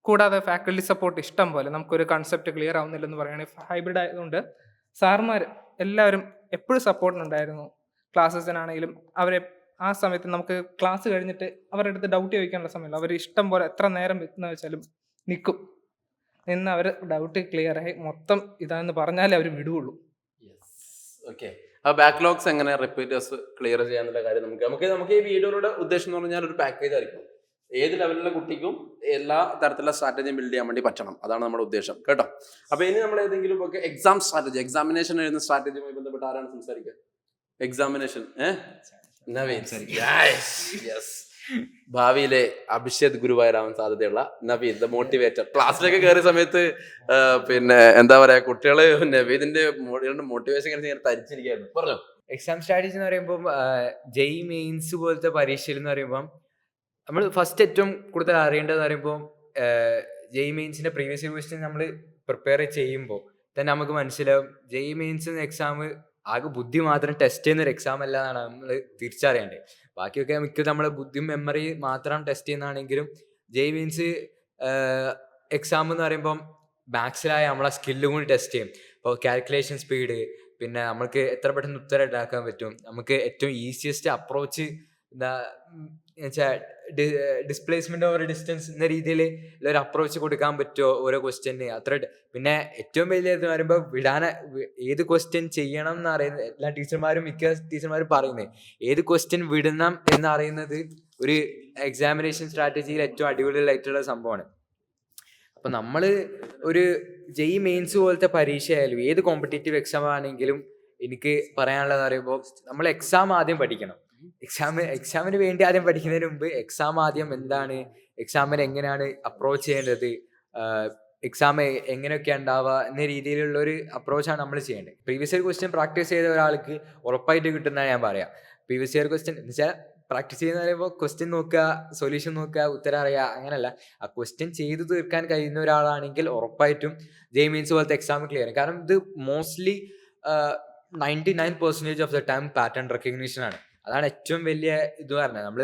കൂടാതെ ഫാക്കൽറ്റി സപ്പോർട്ട് ഇഷ്ടം പോലെ. നമുക്കൊരു കൺസെപ്റ്റ് ക്ലിയർ ആവുന്നില്ലെന്ന് പറയുകയാണെങ്കിൽ ഹൈബ്രിഡ് ആയതുകൊണ്ട് സാർമാർ എല്ലാവരും എപ്പോഴും സപ്പോർട്ടിനുണ്ടായിരുന്നു. ക്ലാസ്സസിനാണെങ്കിലും അവരെ ആ സമയത്ത് നമുക്ക് ക്ലാസ് കഴിഞ്ഞിട്ട് അവരുടെ അടുത്ത് ഡൗട്ട് ചോദിക്കാനുള്ള സമയമുള്ളൂ. അവർ ഇഷ്ടം പോലെ എത്ര നേരം എന്ന് വെച്ചാലും നിൽക്കും, നിന്ന് അവർ ഡൗട്ട് ക്ലിയർ ആയി മൊത്തം ഇതാന്ന് പറഞ്ഞാലേ അവർ വിടുകയുള്ളൂ. ഓക്കെ, ആ ബാക്ക്ലോഗ്സ് എങ്ങനെ റിപ്പീറ്റേഴ്സ് ക്ലിയർ ചെയ്യാന്നുള്ള കാര്യം നമുക്ക് ഈ വീഡിയോയുടെ ഉദ്ദേശം എന്ന് പറഞ്ഞാൽ ഒരു പാക്കേജ് ആയിരിക്കും. ഏത് ലെവലിലുള്ള കുട്ടിക്കും എല്ലാ തരത്തിലുള്ള സ്ട്രാറ്റജിയും ബിൽഡ് ചെയ്യാൻ വേണ്ടി പറ്റണം. അതാണ് നമ്മുടെ ഉദ്ദേശം കേട്ടോ. അപ്പൊ ഇനി നമ്മൾ ഏതെങ്കിലും ഒക്കെ എക്സാം സ്ട്രാറ്റജി, എക്സാമിനേഷൻ എഴുതുന്ന സ്ട്രാറ്റജിയുമായി ബന്ധപ്പെട്ട് ആരാണ് സംസാരിക്കുക? എക്സാമിനേഷൻ നവീൻ. ഭാവിയിലെ അഭിഷേക് ഗുരുവായൂരാവാൻ സാധ്യതയുള്ള നവീൻ ദ മോട്ടിവേറ്റർ. ക്ലാസ്സിലേക്ക് കയറിയ സമയത്ത് പിന്നെ എന്താ പറയാ, കുട്ടികള് നവീദിന്റെ മോട്ടിവേഷൻ തരിച്ചിരിക്കുകയായിരുന്നു. പറഞ്ഞോ. എക്സാം സ്ട്രാറ്റജി എന്ന് പറയുമ്പോൾ ജെയ് മെയിൻസ് പോലത്തെ പരീക്ഷയിൽ എന്ന് പറയുമ്പം നമ്മൾ ഫസ്റ്റ് ഏറ്റവും കൂടുതൽ അറിയേണ്ടതെന്ന് പറയുമ്പോൾ ജെയ് മെയിൻസിന്റെ പ്രീവിയസ് ക്വസ്റ്റ്യൻ നമ്മൾ പ്രിപ്പയർ ചെയ്യുമ്പോൾ തന്നെ നമുക്ക് മനസ്സിലാവും ജെയ് മെയിൻസ് എക്സാം ആകെ ബുദ്ധി മാത്രം ടെസ്റ്റ് ചെയ്യുന്ന ഒരു എക്സാം അല്ല എന്നാണ് നമ്മൾ തിരിച്ചറിയേണ്ടത്. ബാക്കിയൊക്കെ മിക്ക നമ്മൾ ബുദ്ധി മെമ്മറി മാത്രം ടെസ്റ്റ് ചെയ്യുന്നതാണെങ്കിലും ജെയ് മെയിൻസ് എക്സാം എന്ന് പറയുമ്പം മാത്സിലായ നമ്മളെ സ്കില്ലും കൂടി ടെസ്റ്റ് ചെയ്യും. ഇപ്പോൾ കാൽക്കുലേഷൻ സ്പീഡ്, പിന്നെ നമുക്ക് എത്ര പെട്ടെന്ന് ഉത്തരം ഉണ്ടാക്കാൻ പറ്റും, നമുക്ക് ഏറ്റവും easiest approach displacement over distance എന്ന രീതിയിൽ ഒരു അപ്രോച്ച് കൊടുക്കാൻ പറ്റുമോ ഓരോ ക്വസ്റ്റ്യന് അത്ര. പിന്നെ ഏറ്റവും വലിയ ഇത് പറയുമ്പോൾ ഏത് ക്വസ്റ്റ്യൻ ചെയ്യണം എന്ന് അറിയുന്നത് എല്ലാ ടീച്ചർമാരും മിക്ക ടീച്ചർമാരും പറയുന്നത് ഏത് ക്വസ്റ്റ്യൻ വിടണം എന്ന് അറിയുന്നത് ഒരു എക്സാമിനേഷൻ സ്ട്രാറ്റജിയിൽ ഏറ്റവും അടിപൊളിയായിട്ടുള്ള സംഭവമാണ്. അപ്പം നമ്മൾ ഒരു ജെയ് മെയിൻസ് പോലത്തെ പരീക്ഷ ആയാലും ഏത് കോമ്പറ്റേറ്റീവ് എക്സാം ആണെങ്കിലും എനിക്ക് പറയാനുള്ളത് പറയുമ്പോൾ നമ്മൾ എക്സാം ആദ്യം പഠിക്കണം. എക്സാമിന് വേണ്ടി ആദ്യം പഠിക്കുന്നതിന് മുമ്പ് എക്സാം ആദ്യം എന്താണ്, എക്സാമിന് എങ്ങനെയാണ് അപ്രോച്ച് ചെയ്യേണ്ടത്, എക്സാം എങ്ങനെയൊക്കെ ഉണ്ടാവുക എന്ന രീതിയിലുള്ള ഒരു അപ്രോച്ചാണ് നമ്മൾ ചെയ്യേണ്ടത്. പ്രീവിയസ് ഇയർ ക്വസ്റ്റ്യൻ പ്രാക്ടീസ് ചെയ്ത ഒരാൾക്ക് ഉറപ്പായിട്ട് കിട്ടുന്നതാണ് ഞാൻ പറയാം. പ്രീവിയസ് ഇയർ ക്വസ്റ്റ്യൻ എന്ന് വെച്ചാൽ പ്രാക്ടീസ് ചെയ്യുന്ന പറയുമ്പോൾ ക്വസ്റ്റ്യൻ നോക്കുക, സൊല്യൂഷൻ നോക്കുക, ഉത്തരം അറിയുക, അങ്ങനെയല്ല. ആ ക്വസ്റ്റ്യൻ ചെയ്ത് തീർക്കാൻ കഴിയുന്ന ഒരാളാണെങ്കിൽ ഉറപ്പായിട്ടും ജെയ് മീൻസ് പോലത്തെ എക്സാം ക്ലിയർ ചെയ്യും. കാരണം ഇത് mostly 99% of the time pattern recognition ആണ്. അതാണ് ഏറ്റവും വലിയ ഇത് പറഞ്ഞത്. നമ്മൾ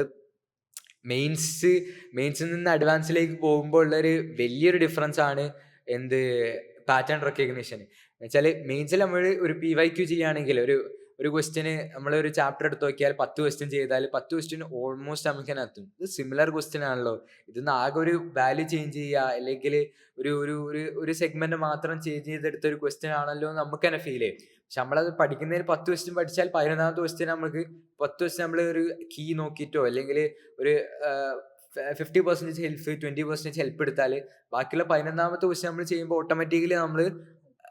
മെയിൻസിൽ നിന്ന് അഡ്വാൻസിലേക്ക് പോകുമ്പോൾ ഉള്ളൊരു വലിയൊരു ഡിഫറൻസ് ആണ് എന്ത് പാറ്റേൺ റെക്കഗ്നീഷൻ. എന്നുവെച്ചാൽ മെയിൻസിൽ നമ്മൾ ഒരു PYQ ചെയ്യുകയാണെങ്കിൽ ഒരു ക്വസ്റ്റ്യന് നമ്മളൊരു ചാപ്റ്റർ എടുത്ത് നോക്കിയാൽ 10 ക്വസ്റ്റ്യൻ ചെയ്താൽ 10 ക്വസ്റ്റ്യൻ ഓൾമോസ്റ്റ് നമുക്ക് തന്നെ എത്തും. ഇത് സിമിലർ ക്വസ്റ്റ്യൻ ആണല്ലോ, ഇതിന്ന് ആകെ ഒരു വാല്യൂ ചേഞ്ച് ചെയ്യുക അല്ലെങ്കിൽ ഒരു സെഗ്മെന്റ് മാത്രം ചേഞ്ച് ചെയ്തെടുത്ത ഒരു ക്വസ്റ്റ്യൻ ആണല്ലോ നമുക്ക് തന്നെ ഫീൽ ചെയ്യും. പക്ഷെ നമ്മളത് പഠിക്കുന്നതിന് 10 ക്വസ്റ്റ്യൻ പഠിച്ചാൽ 11ാമത്തെ ക്വസ്റ്റ്യൻ നമുക്ക് 10 ക്വസ്റ്റ്യൻ നമ്മൾ ഒരു കീ നോക്കിയിട്ടോ അല്ലെങ്കിൽ ഒരു 50% ഹെൽപ്പ് 20% ഹെൽപ്പ് എടുത്താൽ ബാക്കിയുള്ള 11ാമത്തെ ക്വസ്റ്റ്യൻ നമ്മൾ ചെയ്യുമ്പോൾ ഓട്ടോമാറ്റിക്കലി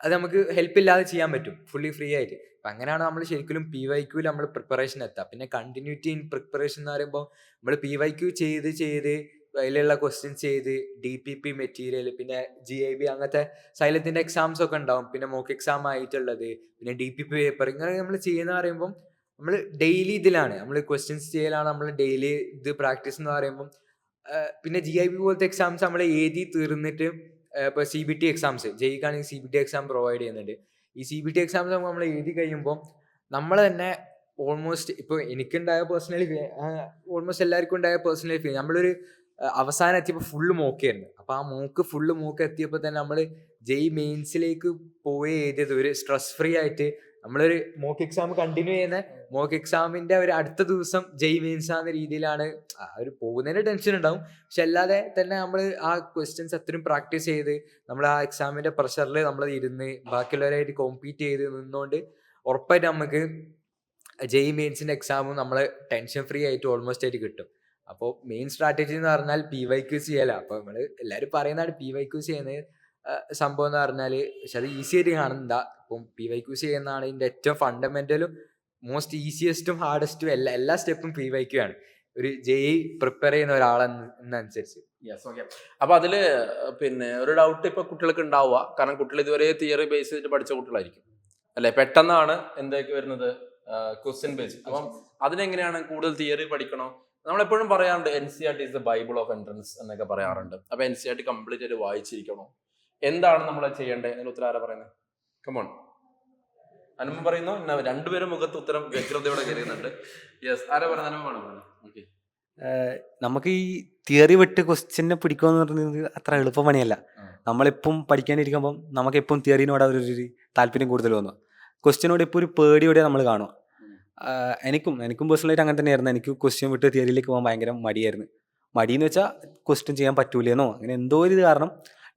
അത് നമുക്ക് ഹെൽപ്പ് ഇല്ലാതെ ചെയ്യാൻ പറ്റും ഫുള്ളി ഫ്രീ ആയിട്ട്. അപ്പം അങ്ങനെയാണ് നമ്മൾ ശരിക്കും PYQ നമ്മൾ പ്രിപ്പറേഷൻ എത്തുക. പിന്നെ കണ്ടിന്യൂറ്റി ഇൻ പ്രിപ്പറേഷൻ എന്ന് പറയുമ്പോൾ നമ്മൾ PYQ ചെയ്ത് അതിലുള്ള ക്വസ്റ്റ്യൻസ് ചെയ്ത് DPP മെറ്റീരിയൽ പിന്നെ GIB അങ്ങനത്തെ സൈലത്തിൻ്റെ എക്സാംസ് ഒക്കെ ഉണ്ടാവും. പിന്നെ മോക്ക് എക്സാം ആയിട്ടുള്ളത് പിന്നെ DPP പേപ്പർ ഇങ്ങനെ നമ്മൾ ചെയ്യുന്ന പറയുമ്പം നമ്മൾ ഡെയിലി ഇതിലാണ് നമ്മൾ ക്വസ്റ്റ്യൻസ് ചെയ്യലാണ് നമ്മൾ ഡെയിലി ഇത് പ്രാക്ടീസ് എന്ന് പറയുമ്പം. പിന്നെ GIB പോലത്തെ എക്സാംസ് നമ്മൾ എഴുതി തീർന്നിട്ട് ഇപ്പോൾ CBT എക്സാംസ് ജയിക്കാണെങ്കിൽ CBT എക്സാം പ്രൊവൈഡ് ചെയ്യുന്നുണ്ട്. ഈ CBT എക്സാംസ് നമ്മൾ എഴുതി കഴിയുമ്പോൾ നമ്മൾ തന്നെ ഓൾമോസ്റ്റ് ഇപ്പോൾ എനിക്കുണ്ടായ പേഴ്സണലി ഓൾമോസ്റ്റ് എല്ലാവർക്കും ഉണ്ടായ പേഴ്സണലി ഫീൽ നമ്മളൊരു അവസാനം എത്തിയപ്പോൾ ഫുള്ള് മോക്കായിരുന്നു. അപ്പോൾ ആ ഫുള്ള് മോക്ക് എത്തിയപ്പോൾ തന്നെ നമ്മൾ ജെയ് മെയിൻസിലേക്ക് പോയി എഴുതിയത് ഒരു സ്ട്രെസ് ഫ്രീ ആയിട്ട് നമ്മളൊരു മോക്ക് എക്സാം കണ്ടിന്യൂ ചെയ്യുന്ന മോക്ക് എക്സാമിൻ്റെ ഒരു അടുത്ത ദിവസം ജെയ് മെയിൻസ് ആകുന്ന രീതിയിലാണ്. ഒരു പോകുന്നതിന് ടെൻഷൻ ഉണ്ടാവും, പക്ഷെ അല്ലാതെ തന്നെ നമ്മൾ ആ ക്വസ്റ്റ്യൻസ് അത്രയും പ്രാക്ടീസ് ചെയ്ത് നമ്മൾ ആ എക്സാമിൻ്റെ പ്രഷറിൽ നമ്മൾ ഇരുന്ന് ബാക്കിയുള്ളവരായിട്ട് കോമ്പീറ്റ് ചെയ്ത് നിന്നുകൊണ്ട് ഉറപ്പായിട്ട് നമുക്ക് ജെയ് മെയിൻസിൻ്റെ എക്സാമും നമ്മൾ ടെൻഷൻ ഫ്രീ ആയിട്ട് ഓൾമോസ്റ്റ് ആയിട്ട് കിട്ടും. അപ്പോൾ മെയിൻ സ്ട്രാറ്റജി എന്ന് പറഞ്ഞാൽ PYQ ചെയ്യല. അപ്പോൾ നമ്മൾ എല്ലാവരും പറയുന്നതാണ് PYQ ചെയ്യുന്നത് സംഭവം എന്ന് പറഞ്ഞാൽ, പക്ഷെ അത് ഈസി ആയിട്ട് കാണുന്നില്ല. ഇപ്പം PYQ ചെയ്യുന്നതാണ് ഇതിൻ്റെ ഏറ്റവും ഫണ്ടമെൻ്റലും മോസ്റ്റ് ഈസിയസ്റ്റും ഹാർഡസ്റ്റും എല്ലാ സ്റ്റെപ്പും PYQ ആണ് ഒരു ജെയ് പ്രിപ്പയർ ചെയ്യുന്ന ഒരാളെന്നനുസരിച്ച്. അപ്പൊ അതില് പിന്നെ ഒരു ഡൗട്ട് ഇപ്പൊ കുട്ടികൾക്ക് ഉണ്ടാവുക, കാരണം കുട്ടികൾ ഇതുവരെ തിയറി ബേസ് ചെയ്തിട്ട് പഠിച്ച കുട്ടികളായിരിക്കും അല്ലെ. പെട്ടെന്നാണ് എന്തൊക്കെ വരുന്നത് ക്വസ്റ്റ്യൻ ബേസ്. അപ്പം അതിനെങ്ങനെയാണ് കൂടുതൽ തിയറി പഠിക്കണോ? നമ്മളെപ്പോഴും പറയാറുണ്ട് NCERT is the Bible of entrance എന്നൊക്കെ പറയാറുണ്ട്. അപ്പൊ NCERT കംപ്ലീറ്റ് ആയിട്ട് വായിച്ചിരിക്കണോ? എന്താണ് നമ്മൾ ചെയ്യേണ്ടത്? അതിന് ഉത്തരം ആരാ പറയുന്നത്? കമോൺ, അനുപം പറയുന്നു. രണ്ടുപേരും മുഖത്ത് ഉത്തരം വ്യഗ്രതയോടെ കയറുന്നുണ്ട്. യെസ്, ആരാ പറയുന്നത്? അനുപമാണ് പറയുന്നത്. ഓക്കെ, നമുക്ക് ഈ തിയറി വിട്ട് ക്വസ്റ്റ്യനെ പിടിക്കുക എന്ന് പറയുന്നത് അത്ര എളുപ്പ പണിയല്ല. നമ്മളിപ്പം പഠിക്കാനിരിക്കുമ്പം നമുക്ക് എപ്പം തിയറിനോട് ഒരു താല്പര്യം കൂടുതൽ തോന്നുക, ക്വസ്റ്റ്യനോട് ഇപ്പോൾ ഒരു പേടിയോടെ നമ്മൾ കാണുക. എനിക്കും പേഴ്സണലായിട്ട് അങ്ങനെ തന്നെയായിരുന്നു. എനിക്ക് ക്വസ്റ്റ്യൻ വിട്ട് തിയറിയിലേക്ക് പോകാൻ ഭയങ്കര മടിയായിരുന്നു. മടിയെന്ന് വെച്ചാൽ ക്വസ്റ്റ്യൻ ചെയ്യാൻ പറ്റൂലെന്നോ അങ്ങനെ എന്തോ ഒരു കാരണം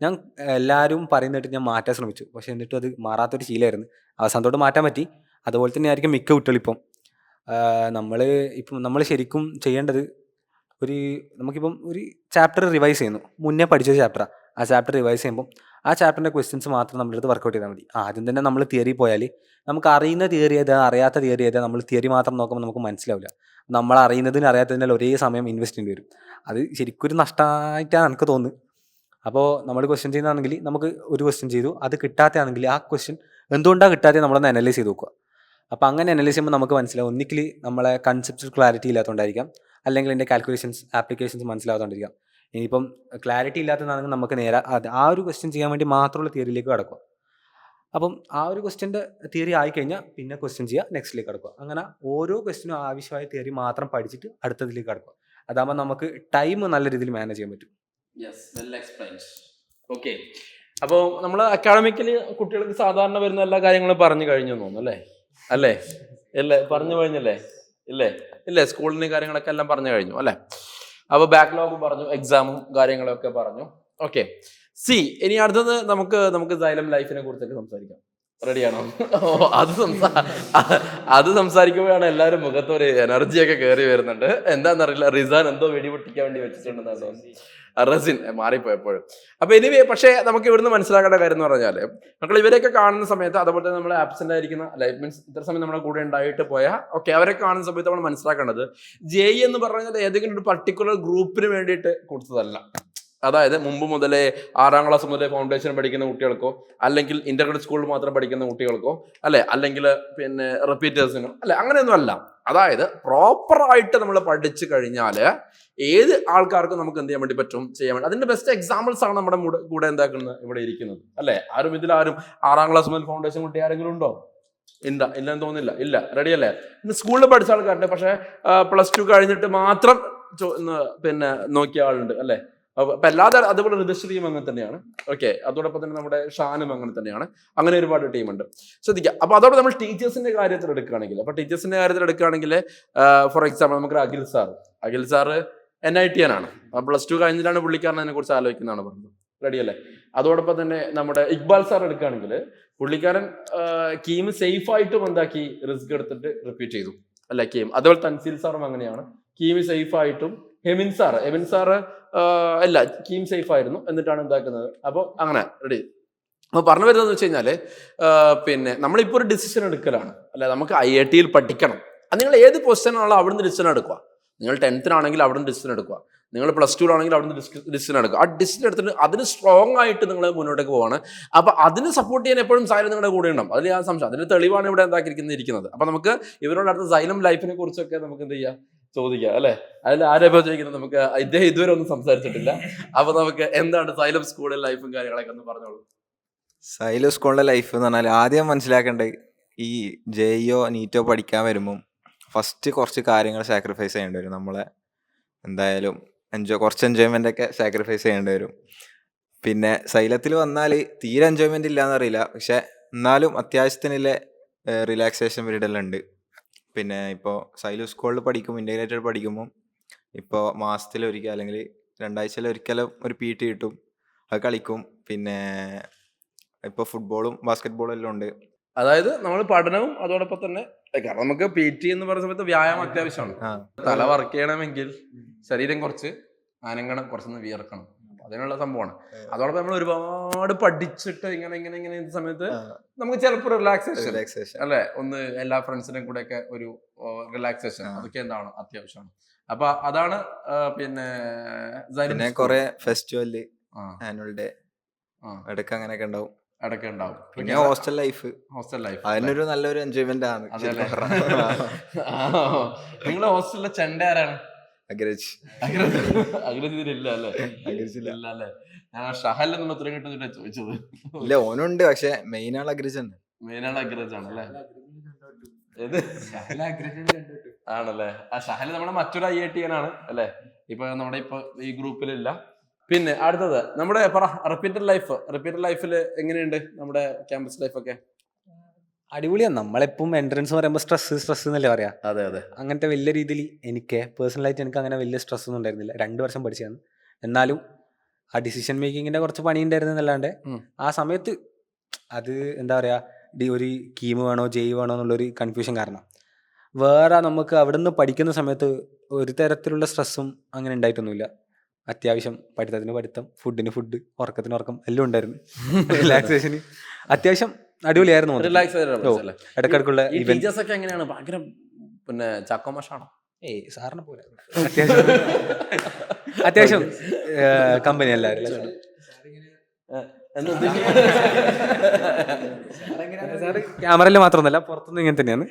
ഞാൻ എല്ലാവരും പറയുന്നിട്ട് ഞാൻ മാറ്റാൻ ശ്രമിച്ചു. പക്ഷെ എന്നിട്ടും അത് മാറാത്തൊരു ശീലമായിരുന്നു. അവസാനത്തോട്ട് മാറ്റാൻ പറ്റി. അതുപോലെ തന്നെ ആയിരിക്കും മിക്ക കുട്ടികളിപ്പം. നമ്മൾ ശരിക്കും ചെയ്യേണ്ടത് നമുക്കിപ്പം ഒരു ചാപ്റ്റർ റിവൈസ് ചെയ്യുന്നു, മുന്നേ പഠിച്ച ചാപ്റ്ററാണ്. ആ ചാപ്റ്റർ റിവൈസ് ചെയ്യുമ്പോൾ ആ ചാപ്റ്ററിൻ്റെ ക്വസ്റ്റ്യൻസ് മാത്രം നമ്മളെടുത്ത് വർക്കൗട്ട് ചെയ്താൽ മതി. ആദ്യം തന്നെ നമ്മൾ തിയറി പോയാൽ നമുക്ക് അറിയുന്ന തിയറി ഏതാ അറിയാത്ത തിയറി ഏതാ നമ്മൾ തിയറി മാത്രം നോക്കുമ്പോൾ നമുക്ക് മനസ്സിലാവില്ല. നമ്മൾ അറിയുന്നതിന് അറിയാത്തതിനാൽ ഒരേ സമയം ഇൻവെസ്റ്റ് ചെയ്യേണ്ടി വരും. അത് ശരിക്കും ഒരു നഷ്ടമായിട്ടാണ് എനിക്ക് തോന്നുന്നത്. അപ്പോൾ നമ്മൾ ക്വസ്റ്റ്യൻ ചെയ്യുന്നതാണെങ്കിൽ നമുക്ക് ഒരു ക്വസ്റ്റ്യൻ ചെയ്തു, അത് കിട്ടാത്തതാണെങ്കിൽ ആ ക്വസ്റ്റ്യൻ എന്തുകൊണ്ടാണ് കിട്ടാത്തത് നമ്മളൊന്ന് അനലൈസ് ചെയ്ത് നോക്കുക. അപ്പോൾ അങ്ങനെ അനലൈസ് ചെയ്യുമ്പോൾ നമുക്ക് മനസ്സിലാവും, ഒന്നിക്കൽ നമ്മളെ കൺസെപ്റ്റ് ക്ലാരിറ്റി ഇല്ലാത്തതുകൊണ്ടായിരിക്കാം, അല്ലെങ്കിൽ എൻ്റെ കാൽക്കുലേഷൻസ് ആപ്ലിക്കേഷൻസ് മനസ്സിലാവാത്തതുകൊണ്ടിരിക്കാം. ഇനിയിപ്പം ക്ലാരിറ്റി ഇല്ലാത്തതാണെങ്കിൽ നമുക്ക് നേരെ ആ ഒരു ക്വസ്റ്റ്യൻ ചെയ്യാൻ വേണ്ടി മാത്രമുള്ള തിയറിയിലേക്ക് കടക്കുക. അപ്പം ആ ഒരു ക്വസ്റ്റ്യൻ്റെ തിയറി ആയിക്കഴിഞ്ഞാൽ പിന്നെ ക്വസ്റ്റ്യൻ ചെയ്യുക, നെക്സ്റ്റിലേക്ക് കടക്കുക. അങ്ങനെ ഓരോ ക്വസ്റ്റ്യനും ആവശ്യമായ തിയറി മാത്രം പഠിച്ചിട്ട് അടുത്തതിലേക്ക് കടക്കുക. അതാകുമ്പോൾ നമുക്ക് ടൈം നല്ല രീതിയിൽ മാനേജ് ചെയ്യാൻ പറ്റും. Yes, well explained. ഓക്കെ, അപ്പോൾ നമ്മൾ അക്കാഡമിക്കലി കുട്ടികൾക്ക് സാധാരണ വരുന്ന എല്ലാ കാര്യങ്ങളും പറഞ്ഞു കഴിഞ്ഞു തോന്നുന്നു അല്ലേ? പറഞ്ഞു കഴിഞ്ഞല്ലേ? ഇല്ലേ സ്കൂളിന് കാര്യങ്ങളൊക്കെ എല്ലാം പറഞ്ഞു കഴിഞ്ഞു അല്ലെ. അപ്പൊ ബാക്ക്ലോഗും പറഞ്ഞു, എക്സാമും കാര്യങ്ങളൊക്കെ പറഞ്ഞു. ഓക്കെ, ഇനി അടുത്തത് നമുക്ക് സൈലം ലൈഫിനെ കുറിച്ചൊക്കെ സംസാരിക്കാം. റെഡിയാണോ? അത് സംസാരിക്കുമ്പോഴാണ് എല്ലാവരും മുഖത്ത് ഒരു എനർജിയൊക്കെ കയറി വരുന്നുണ്ട്. എന്താണെന്നറിയില്ല, റിസാൻ എന്തോ വെടിപൊട്ടിക്കാൻ വേണ്ടി വെച്ചിട്ടുണ്ടെന്നോ, റസിൻ മാറിപ്പോയപ്പോഴും. അപ്പൊ എനിവേ, പക്ഷേ നമുക്ക് ഇവിടുന്ന് മനസ്സിലാക്കേണ്ട കാര്യം എന്ന് പറഞ്ഞാല്, മക്കൾ ഇവരെയൊക്കെ കാണുന്ന സമയത്ത്, അതുപോലെ തന്നെ നമ്മൾ ആബ്സെന്റ് ആയിരിക്കുന്ന മീൻസ് ഇത്ര സമയം നമ്മുടെ കൂടെ ഉണ്ടായിട്ട് പോയാൽ അവരെ കാണുന്ന സമയത്ത് നമ്മൾ മനസ്സിലാക്കേണ്ടത് ജെ എന്ന് പറഞ്ഞാൽ ഏതെങ്കിലും ഒരു പർട്ടിക്കുലർ ഗ്രൂപ്പിന് വേണ്ടിയിട്ട് കൊടുത്തതല്ല. അതായത് മുമ്പ് മുതലേ 6ാം ക്ലാസ് മുതലേ ഫൗണ്ടേഷൻ പഠിക്കുന്ന കുട്ടികൾക്കോ, അല്ലെങ്കിൽ ഇന്റർഗ്രേറ്റ് സ്കൂളിൽ മാത്രം പഠിക്കുന്ന കുട്ടികൾക്കോ, അല്ലെങ്കിൽ പിന്നെ റിപ്പീറ്റേഴ്സിനോ അങ്ങനെയൊന്നും അല്ല. അതായത് പ്രോപ്പറായിട്ട് നമ്മൾ പഠിച്ചു കഴിഞ്ഞാൽ ഏത് ആൾക്കാർക്കും നമുക്ക് എന്ത് ചെയ്യാൻ വേണ്ടി പറ്റും, ചെയ്യാൻ വേണ്ടി. അതിന്റെ ബെസ്റ്റ് എക്സാമ്പിൾസ് ആണ് നമ്മുടെ കൂടെ എന്താക്കുന്നത് ഇവിടെ ഇരിക്കുന്നത് അല്ലെ. ഇതിലാരും 6ാം ക്ലാസ് മുതൽ ഫൗണ്ടേഷൻ കുട്ടി ആരെങ്കിലും ഉണ്ടോ? ഇല്ലെന്ന് തോന്നുന്നില്ല. ഇല്ല, റെഡി അല്ലേ? ഇന്ന് സ്കൂളിൽ പഠിച്ച ആൾക്കാരുണ്ട്, പക്ഷെ +2 കഴിഞ്ഞിട്ട് മാത്രം പിന്നെ നോക്കിയ ആളുണ്ട് അല്ലെ. അപ്പൊ അല്ലാതെ അതുപോലെ ഋതുശ്രീയും അങ്ങനെ തന്നെയാണ്. ഓക്കെ, അതോടൊപ്പം തന്നെ നമ്മുടെ ഷാനും അങ്ങനെ തന്നെയാണ്. അങ്ങനെ ഒരുപാട് ടീമുണ്ട്, ശ്രദ്ധിക്കുക. അപ്പൊ അതോടെ നമ്മൾ ടീച്ചേഴ്സിന്റെ കാര്യത്തിൽ എടുക്കുകയാണെങ്കിൽ ഫോർ എക്സാമ്പിൾ നമുക്ക് അഖിൽ സാറ് NITN ആണ്. +2 കഴിഞ്ഞിട്ടാണ് പുള്ളിക്കാരൻ അതിനെ കുറിച്ച് ആലോചിക്കുന്നതാണ് പറഞ്ഞത്. റെഡി അല്ലേ? അതോടൊപ്പം തന്നെ നമ്മുടെ ഇക്ബാൽ സാർ എടുക്കുകയാണെങ്കിൽ പുള്ളിക്കാരൻ കീം സേഫ് ആയിട്ടും എന്താക്കി, റിസ്ക് എടുത്തിട്ട് റിപ്പീറ്റ് ചെയ്തു അല്ലെ കീം. അതുപോലെ തൻസീൽ സാറും അങ്ങനെയാണ്, കീം സേഫ് ആയിട്ടും. ഹെമിൻ സാറ് അല്ല, കീം സേഫ് ആയിരുന്നു, എന്നിട്ടാണ് എന്താക്കുന്നത്. അപ്പോൾ അങ്ങനെ റെഡി. അപ്പോൾ പറഞ്ഞു വരുന്നതെന്ന് വെച്ച് കഴിഞ്ഞാൽ, പിന്നെ നമ്മളിപ്പോൾ ഒരു ഡിസിഷൻ എടുക്കലാണ് അല്ലെ. നമുക്ക് IIT പഠിക്കണം. അത് നിങ്ങൾ ഏത് പൊസിഷനാണോ അവിടുന്ന് ഡിസിഷൻ എടുക്കുക. നിങ്ങൾ 10th ആണെങ്കിൽ അവിടുന്ന് ഡിസിഷൻ എടുക്കുക. നിങ്ങൾ +2 ആണെങ്കിൽ അവിടുന്ന് ഡിസിഷൻ എടുക്കുക. ആ ഡിസിഷൻ എടുത്തിട്ട് അതിന് സ്ട്രോങ് ആയിട്ട് നിങ്ങൾ മുന്നോട്ടേക്ക് പോവാണ്. അപ്പൊ അതിന് സപ്പോർട്ട് ചെയ്യാൻ എപ്പോഴും സൈലം നിങ്ങളുടെ കൂടെ ഉണ്ടാവും. അതിൽ ആ സംശയം, അതിന്റെ തെളിവാണ് ഇവിടെ ഇരിക്കുന്നത്. അപ്പൊ നമുക്ക് ഇവരോട് അടുത്ത സൈലം ലൈഫിനെ കുറിച്ചൊക്കെ നമുക്ക് എന്ത് ചെയ്യാം, ചോദിക്കാം അല്ലെ. അതിൽ ആരെപ്പോ ചോദിക്കുന്നത്, നമുക്ക് ഇദ്ദേഹം ഇതുവരെ ഒന്നും സംസാരിച്ചിട്ടില്ല. അപ്പൊ നമുക്ക് എന്താണ് സൈലം സ്കൂളിലെ ലൈഫും കാര്യങ്ങളൊക്കെ ഒന്ന് പറഞ്ഞോളൂ. സൈലം സ്കൂളിലെ ലൈഫ് എന്ന് പറഞ്ഞാൽ ആദ്യം മനസ്സിലാക്കേണ്ടത്, ഈ JEO NEETO പഠിക്കാൻ വരുമ്പം ഫസ്റ്റ് കുറച്ച് കാര്യങ്ങൾ സാക്രിഫൈസ് ചെയ്യേണ്ടി വരും. നമ്മളെ എന്തായാലും കുറച്ച് എൻജോയ്മെൻ്റ് ഒക്കെ സാക്രിഫൈസ് ചെയ്യേണ്ടി വരും. പിന്നെ സൈലത്തിൽ വന്നാൽ തീരെ എൻജോയ്മെൻ്റ് ഇല്ലയെന്നറിയില്ല, പക്ഷെ എന്നാലും അത്യാവശ്യത്തിനുള്ള റിലാക്സേഷൻ പീരീഡ് എല്ലാം ഉണ്ട്. പിന്നെ ഇപ്പോൾ സൈലം സ്കൂളിൽ ഇൻ്റഗ്രേറ്റഡ് പഠിക്കുമ്പം ഇപ്പോൾ മാസത്തിലൊരിക്കൽ അല്ലെങ്കിൽ 2 ആഴ്ചയിലൊരിക്കലും ഒരു PT കിട്ടും, അത് കളിക്കും. പിന്നെ ഇപ്പോൾ ഫുട്ബോളും ബാസ്കറ്റ് എല്ലാം ഉണ്ട്. അതായത് നമ്മൾ പഠനവും അതോടൊപ്പം തന്നെ, കാരണം നമുക്ക് PT എന്ന് പറയുന്ന സമയത്ത് വ്യായാമം അത്യാവശ്യമാണ്. തല വർക്ക് ചെയ്യണമെങ്കിൽ ശരീരം കുറച്ച് അനങ്ങണം, കുറച്ചൊന്ന് വിയർക്കണം, അതിനുള്ള സംഭവമാണ്. അതോടൊപ്പം നമ്മൾ ഒരുപാട് പഠിച്ചിട്ട് ഇങ്ങനെ സമയത്ത് നമുക്ക് ചിലപ്പോൾ റിലാക്സേഷൻ അല്ലെ, ഒന്ന് എല്ലാ ഫ്രണ്ട്സിനും കൂടെ ഒക്കെ ഒരു റിലാക്സേഷൻ, അതൊക്കെ എന്താണ് അത്യാവശ്യമാണ്. അപ്പൊ അതാണ് പിന്നെ കുറെ ഫെസ്റ്റിവല്, ആനുവൽ ഡേ ഇടയ്ക്ക് അങ്ങനെയൊക്കെ ഉണ്ടാവും. പിന്നെ ഹോസ്റ്റൽ ലൈഫ് അതിനൊരു നല്ലൊരു എൻജോയ്മെന്റ് ആണ്. നിങ്ങളെ ഹോസ്റ്റലിലെ ചെണ്ട ആരാണ്? അഗ്രജ് ഇതിലില്ല അല്ലേ? ഇല്ല അല്ലേ? ഞാൻ ഷഹൽ എന്നൊന്നും ഉത്തരം കിട്ടുന്നില്ല ചോദിച്ചത്. ഇല്ല, ഓനുണ്ട്, പക്ഷെ മെയിൻ ആൾ അഗ്രജ് ആണ്. അല്ലേ? ആണല്ലേ? ആ ഷഹൽ നമ്മുടെ മറ്റൊരു IITN ആണ് അല്ലെ. ഇപ്പൊ നമ്മുടെ ഈ ഗ്രൂപ്പിലില്ല. പിന്നെ അടുത്തത് നമ്മുടെ റിപ്പീറ്റഡ് ലൈഫിൽ എങ്ങനെയുണ്ട് നമ്മുടെ ക്യാമ്പസ് ലൈഫൊക്കെ? അടിപൊളിയാണ്. നമ്മളെപ്പം എൻട്രൻസ് പറയുമ്പോൾ സ്ട്രെസ് എന്നല്ലേ പറയാ. അതെ. അങ്ങനത്തെ വലിയ രീതിയിൽ പേഴ്സണലായിട്ട് എനിക്ക് അങ്ങനെ വലിയ സ്ട്രെസ് ഒന്നും ഉണ്ടായിരുന്നില്ല. 2 വർഷം പഠിച്ചതാണ്. എന്നാലും ആ ഡിസിഷൻ മേക്കിങ്ങിന്റെ കുറച്ച് പണി ഉണ്ടായിരുന്നു എന്നല്ലാണ്ട് ആ സമയത്ത് അത് എന്താ പറയാ, ഒരു കീം വേണോ JEE വേണോ എന്നുള്ളൊരു കൺഫ്യൂഷൻ കാരണം. വേറെ നമുക്ക് അവിടെ നിന്ന് പഠിക്കുന്ന സമയത്ത് ഒരു തരത്തിലുള്ള സ്ട്രെസ്സും അങ്ങനെ ഉണ്ടായിട്ടൊന്നുമില്ല. അത്യാവശ്യം പഠിത്തത്തിന് പഠിത്തം, ഫുഡിന് ഫുഡ്, ഉറക്കത്തിന് ഉറക്കം എല്ലാം ഉണ്ടായിരുന്നു. റിലാക്സേഷന് അത്യാവശ്യം അടിപൊളിയായിരുന്നു. ഇടക്കിടക്കുള്ള ടീച്ചേഴ്സ് ഒക്കെ എങ്ങനെയാണ്? ഭയങ്കര പിന്നെ ചാക്കോമാഷാണോ? സാറിനെ പോലെ അത്യാവശ്യം കമ്പനി എല്ലാവരും. ക്യാമറയിൽ മാത്രമൊന്നുമല്ല, പുറത്തുനിന്ന് ഇങ്ങനെ തന്നെയാണ്.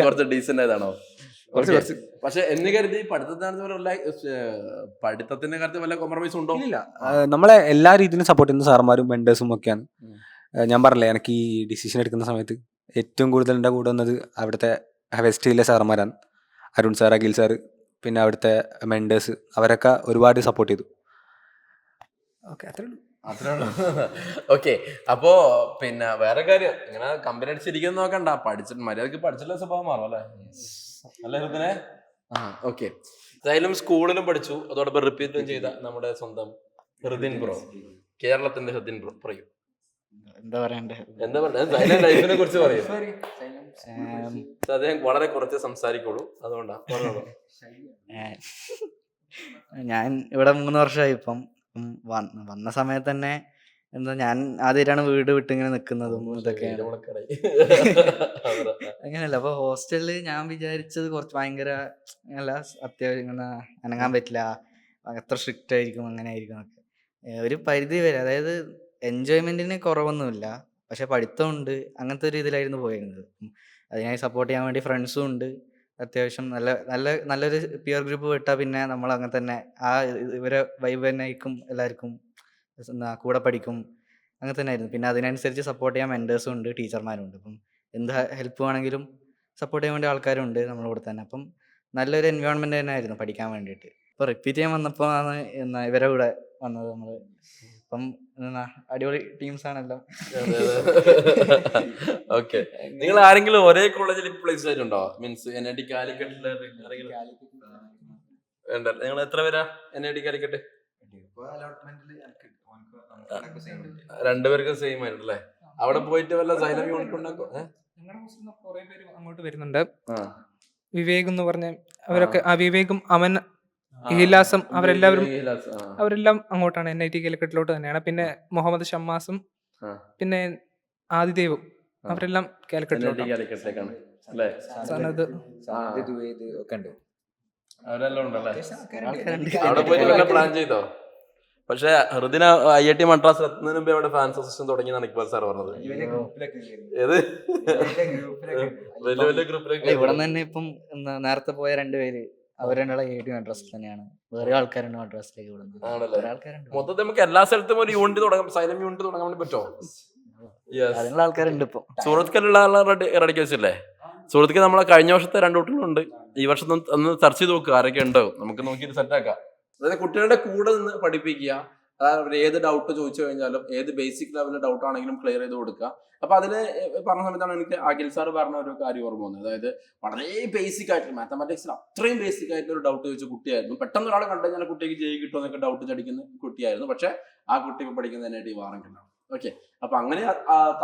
കുറച്ച് ഡീസന്റ് ആയതാണോ? പക്ഷെ എന്ന് കരുതി പഠിത്തത്തിന്റെ കാര്യത്തിൽ വല്ല കോംപ്രമൈസ് ഉണ്ടോ? ഇല്ല, നമ്മളെ എല്ലാ രീതിയിലും സപ്പോർട്ട് ചെയ്യുന്ന സാറന്മാരും മെന്റേഴ്സും ഒക്കെയാണ്. ഞാൻ പറഞ്ഞില്ലേ, എനിക്ക് ഈ ഡിസിഷൻ എടുക്കുന്ന സമയത്ത് ഏറ്റവും കൂടുതൽ എൻ്റെ കൂടെ വന്നത് അവിടുത്തെ വെസ്റ്റിലെ സാറന്മാരാണ്. അരുൺ സാർ, അഖിൽ സാർ, പിന്നെ അവിടുത്തെ മെന്റേഴ്സ്, അവരൊക്കെ ഒരുപാട് സപ്പോർട്ട് ചെയ്തു. ഓക്കെ, അത്രേ ഉള്ളൂ. അത്രേ ഉള്ളൂ. ഓക്കെ, അപ്പോ പിന്നെ വേറെ കാര്യം, ഇങ്ങനെ കമ്പനി അടിച്ചിരിക്കുന്ന നോക്കണ്ട, പഠിച്ചിട്ട് മര്യാദക്ക് പഠിച്ചിട്ടുള്ള സ്വഭാവം മാറും അല്ലേ? അല്ലേ ഹൃദിനെ? ഓക്കെ. എന്തായാലും സ്കൂളിലും പഠിച്ചു, അതോടൊപ്പം റിപ്പീറ്റും ചെയ്ത നമ്മുടെ സ്വന്തം ഹൃദിൻ ബ്രോ, കേരളത്തിന്റെ ഹൃദിൻ ബ്രോ പറയൂ. എന്താ പറയണ്ടേ? എന്താ പറയുക, സൈലന്റ് ലൈഫിനെ കുറിച്ച് പറയൂ. അദ്ദേഹം വളരെ കുറച്ച് സംസാരിക്കുള്ളൂ, അതുകൊണ്ടാണ് പറഞ്ഞോളൂ. ഞാൻ ഇവിടെ 3 വർഷമായി ഇപ്പം. വന്ന സമയത്ത് തന്നെ എന്താ, ഞാൻ ആദ്യമായിട്ടാണ് വീട് വിട്ട് ഇങ്ങനെ നിൽക്കുന്നതും ഇതൊക്കെയാണ്. അങ്ങനെയല്ല, അപ്പൊ ഹോസ്റ്റലിൽ ഞാൻ വിചാരിച്ചത് കുറച്ച് ഭയങ്കര അല്ല, അത്യാവശ്യം ഇങ്ങനെ അനങ്ങാൻ പറ്റില്ല, അത്ര സ്ട്രിക്റ്റ് ആയിരിക്കും, അങ്ങനെ ആയിരിക്കും എന്നൊക്കെ. ഒരു പരിധി വരെ, അതായത് എൻജോയ്മെന്റിന് കുറവൊന്നുമില്ല, പക്ഷെ പഠിത്തമുണ്ട്, അങ്ങനത്തെ ഒരു ഇതിലായിരുന്നു പോയിരുന്നത്. അതിനായി സപ്പോർട്ട് ചെയ്യാൻ വേണ്ടി ഫ്രണ്ട്സും ഉണ്ട്. അത്യാവശ്യം നല്ലൊരു പിയർ ഗ്രൂപ്പ് വിട്ടാൽ പിന്നെ നമ്മൾ അങ്ങനെ തന്നെ ഇവരെ വൈബ് തന്നെ ആയിരിക്കും, എല്ലാവർക്കും കൂടെ പഠിക്കും, അങ്ങനെ തന്നെ ആയിരുന്നു. പിന്നെ അതിനനുസരിച്ച് സപ്പോർട്ട് ചെയ്യാൻ മെൻറ്റേഴ്സും ഉണ്ട്, ടീച്ചർമാരും ഉണ്ട്. അപ്പം എന്ത് ഹെൽപ്പ് വേണമെങ്കിലും സപ്പോർട്ട് ചെയ്യാൻ വേണ്ടി ആൾക്കാരും ഉണ്ട് നമ്മുടെ കൂടെ തന്നെ. അപ്പം നല്ലൊരു എൻവയോൺമെൻറ്റ് തന്നെ ആയിരുന്നു പഠിക്കാൻ വേണ്ടിയിട്ട്. ഇപ്പോൾ റിപ്പീറ്റ് ചെയ്യാൻ വന്നപ്പോൾ ആണ് ഇവരെ കൂടെ വന്നത് നമ്മൾ. അപ്പം അടിപൊളി ടീംസ് ആണല്ലോ. ഓക്കെ, നിങ്ങൾ ആരെങ്കിലും ഒരേ കോളേജിൽ പ്ലേസ് ആയിട്ടുണ്ടോ? മീൻസ് NIT കാലിക്കറ്റില് നിങ്ങൾ എത്ര പേരാ NIT കാലിക്കറ്റ്? രണ്ടുപേർക്കും സെയിം ആയിട്ടല്ലേ? അവിടെ പോയിട്ട് വല്ല സൈലം യൂണിറ്റ് ഉണ്ടാക്കും? ഞങ്ങളുടെ ഹോസ്റ്റലിൽ കുറെ പേര് അങ്ങോട്ട് വരുന്നുണ്ട്. വിവേക് എന്ന് പറഞ്ഞ അവരൊക്കെ, വിവേകും അമൻ, ഇഹിലാസും, അവരെല്ലാം അങ്ങോട്ടാണ്, NIT കാലിക്കറ്റിലോട്ട് തന്നെയാണ്. പിന്നെ മുഹമ്മദ് ഷമ്മാസും പിന്നെ ആദിദേവും, അവരെല്ലാം കാലിക്കറ്റിലേക്കാണ്. അവരെല്ലാം ഉണ്ടല്ലേ? അവിടെ പോയിട്ട് വല്ല പ്ലാൻ ചെയ്തോ? പക്ഷെ ഹൃദിന IIT മദ്രാസ് എത്തുന്നതിന് മുമ്പ് അവിടെ ഫാൻസ് അസോസിയേഷൻ തുടങ്ങിയെന്നാണ് ഇക്ബാൽ സാർ പറഞ്ഞത്. ഏത് വലിയ വലിയ ഗ്രൂപ്പിലേക്ക് ഇവിടെ തന്നെ ഇപ്പം നേരത്തെ പോയ 2 പേര് അവരുടെ IIT മദ്രാസിൽ തന്നെയാണ്. വേറെ ആൾക്കാരുണ്ട് മദ്രാസിലേക്ക് വിടുന്നത്. മൊത്തത്തിൽ നമുക്ക് എല്ലാ സ്ഥലത്തും ഒരു യൂണിറ്റ് തുടങ്ങാം, സൈലം യൂണിറ്റ് തുടങ്ങാൻ വേണ്ടി പറ്റുമോ? അതിനുള്ള ആൾക്കാരുണ്ട് ഇപ്പൊ. സുഹൃത്തുക്കളുള്ള റെഡിക്ക് വെച്ചില്ലേ? സുഹൃത്തുക്കൾ നമ്മളെ കഴിഞ്ഞ വർഷത്തെ 2 കുട്ടികളുണ്ട്, ഈ വർഷം ഒന്ന് സെർച്ച് ചെയ്ത് നോക്കുക ആരൊക്കെ ഉണ്ടോ, നമുക്ക് നോക്കിയിട്ട് സെറ്റാക്കാം. അതായത് കുട്ടികളുടെ കൂടെ നിന്ന് പഠിപ്പിക്കുക, അതായത് അവർ ഏത് ഡൗട്ട് ചോദിച്ചു കഴിഞ്ഞാലും ഏത് ബേസിക് ലെവലിലെ ഡൗട്ട് ആണെങ്കിലും ക്ലിയർ ചെയ്ത് കൊടുക്കുക. അപ്പൊ അതില് പറഞ്ഞ സമയത്താണ് എനിക്ക് അഖിൽ സാർ പറഞ്ഞ ഒരു കാര്യം ഓർമ്മ വന്നത്. അതായത് വളരെ ബേസിക് ആയിട്ട് മാത്തമാറ്റിക്സിൽ അത്രയും ബേസിക് ആയിട്ട് ഒരു ഡൗട്ട് ചോദിച്ച കുട്ടിയായിരുന്നു. പെട്ടെന്ന് ഒരാളെ കണ്ടു കഴിഞ്ഞാൽ കുട്ടിക്ക് ജയി കിട്ടുമോ എന്നൊക്കെ ഡൗട്ട് ചടിക്കുന്ന കുട്ടിയായിരുന്നു. പക്ഷെ ആ കുട്ടി ഇപ്പൊ പഠിക്കുന്ന NIT വാറങ്കിലാണ്. ഓക്കെ, അപ്പൊ അങ്ങനെ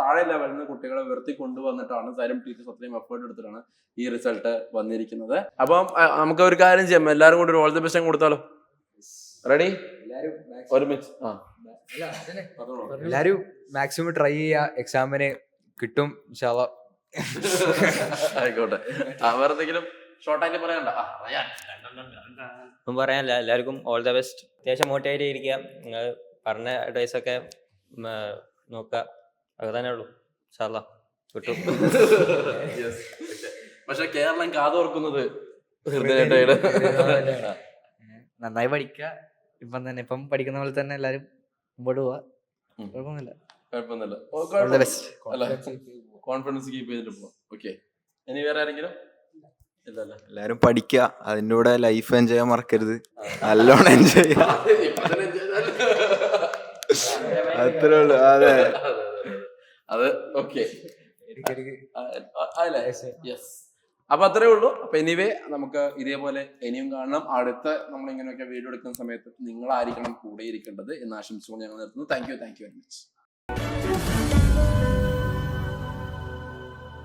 താഴെ ലെവലിൽ നിന്ന് കുട്ടികളെ ഉയർത്തി കൊണ്ടുവന്നിട്ടാണ് സൈലം ടീച്ചേഴ്സ് അത്രയും എഫേർട്ട് എടുത്തിട്ടാണ് ഈ റിസൾട്ട് വന്നിരിക്കുന്നത്. അപ്പം നമുക്ക് ഒരു കാര്യം ചെയ്യാം, എല്ലാവരും കൂടി ഒരു ഓൾ ദി ബെസ്റ്റ് കൊടുത്താലോ? റെഡി? ഒരുമിച്ച് എല്ലാരും മാക്സിമം ട്രൈ ചെയ്യുക, എക്സാമിന് കിട്ടും ഇൻഷാല്ലാ. ആയിക്കോട്ടെ. വേറെ എന്തെങ്കിലും ഷോർട്ടായിട്ട് പറയണ്ട? ഒന്നും പറയാനില്ല, എല്ലാവർക്കും ഓൾ ദ ബെസ്റ്റ്. അത്യാവശ്യം മോട്ടിവേറ്റ് ചെയ്തിരിക്കുക, നിങ്ങൾ പറഞ്ഞ അഡ്വൈസൊക്കെ നോക്കുക, അത് തന്നെ ഉള്ളൂ. ഇൻഷാല്ലാ കിട്ടും. പക്ഷെ കേരളം കാതോർക്കുന്നത് നന്നായി പഠിക്കുക, ഇപ്പം പഠിക്കുന്ന പോലെ തന്നെ എല്ലാരും മുമ്പോട്ട് പോവാ. കുഴപ്പമൊന്നുമില്ല. കോൺഫിഡൻസ് കീപ്പ് ചെയ്തിട്ട് പോവാം. ഓക്കെ, ഇനി വേറെ ആരെങ്കിലും? എല്ലാരും പഠിക്കുക, അതിൻ്റെ കൂടെ ലൈഫ് എൻജോയ് ചെയ്യാൻ മറക്കരുത്, നല്ലോണം എൻജോയ് ചെയ്യാം. അത്രേ ഉള്ളൂ. അതെ, അത് ഓക്കെ. അപ്പൊ അത്രേ ഉള്ളൂ. അപ്പൊ എനിവേ നമുക്ക് ഇതേപോലെ ഇനിയും കാണണം. അടുത്ത നമ്മൾ ഇങ്ങനെയൊക്കെ വീഡിയോ എടുക്കുന്ന സമയത്ത് നിങ്ങളായിരിക്കണം കൂടെ ഇരിക്കേണ്ടത് എന്ന് ആശംസിച്ചുകൊണ്ട് ഞങ്ങൾ നിർത്തുന്നു. Thank you very much.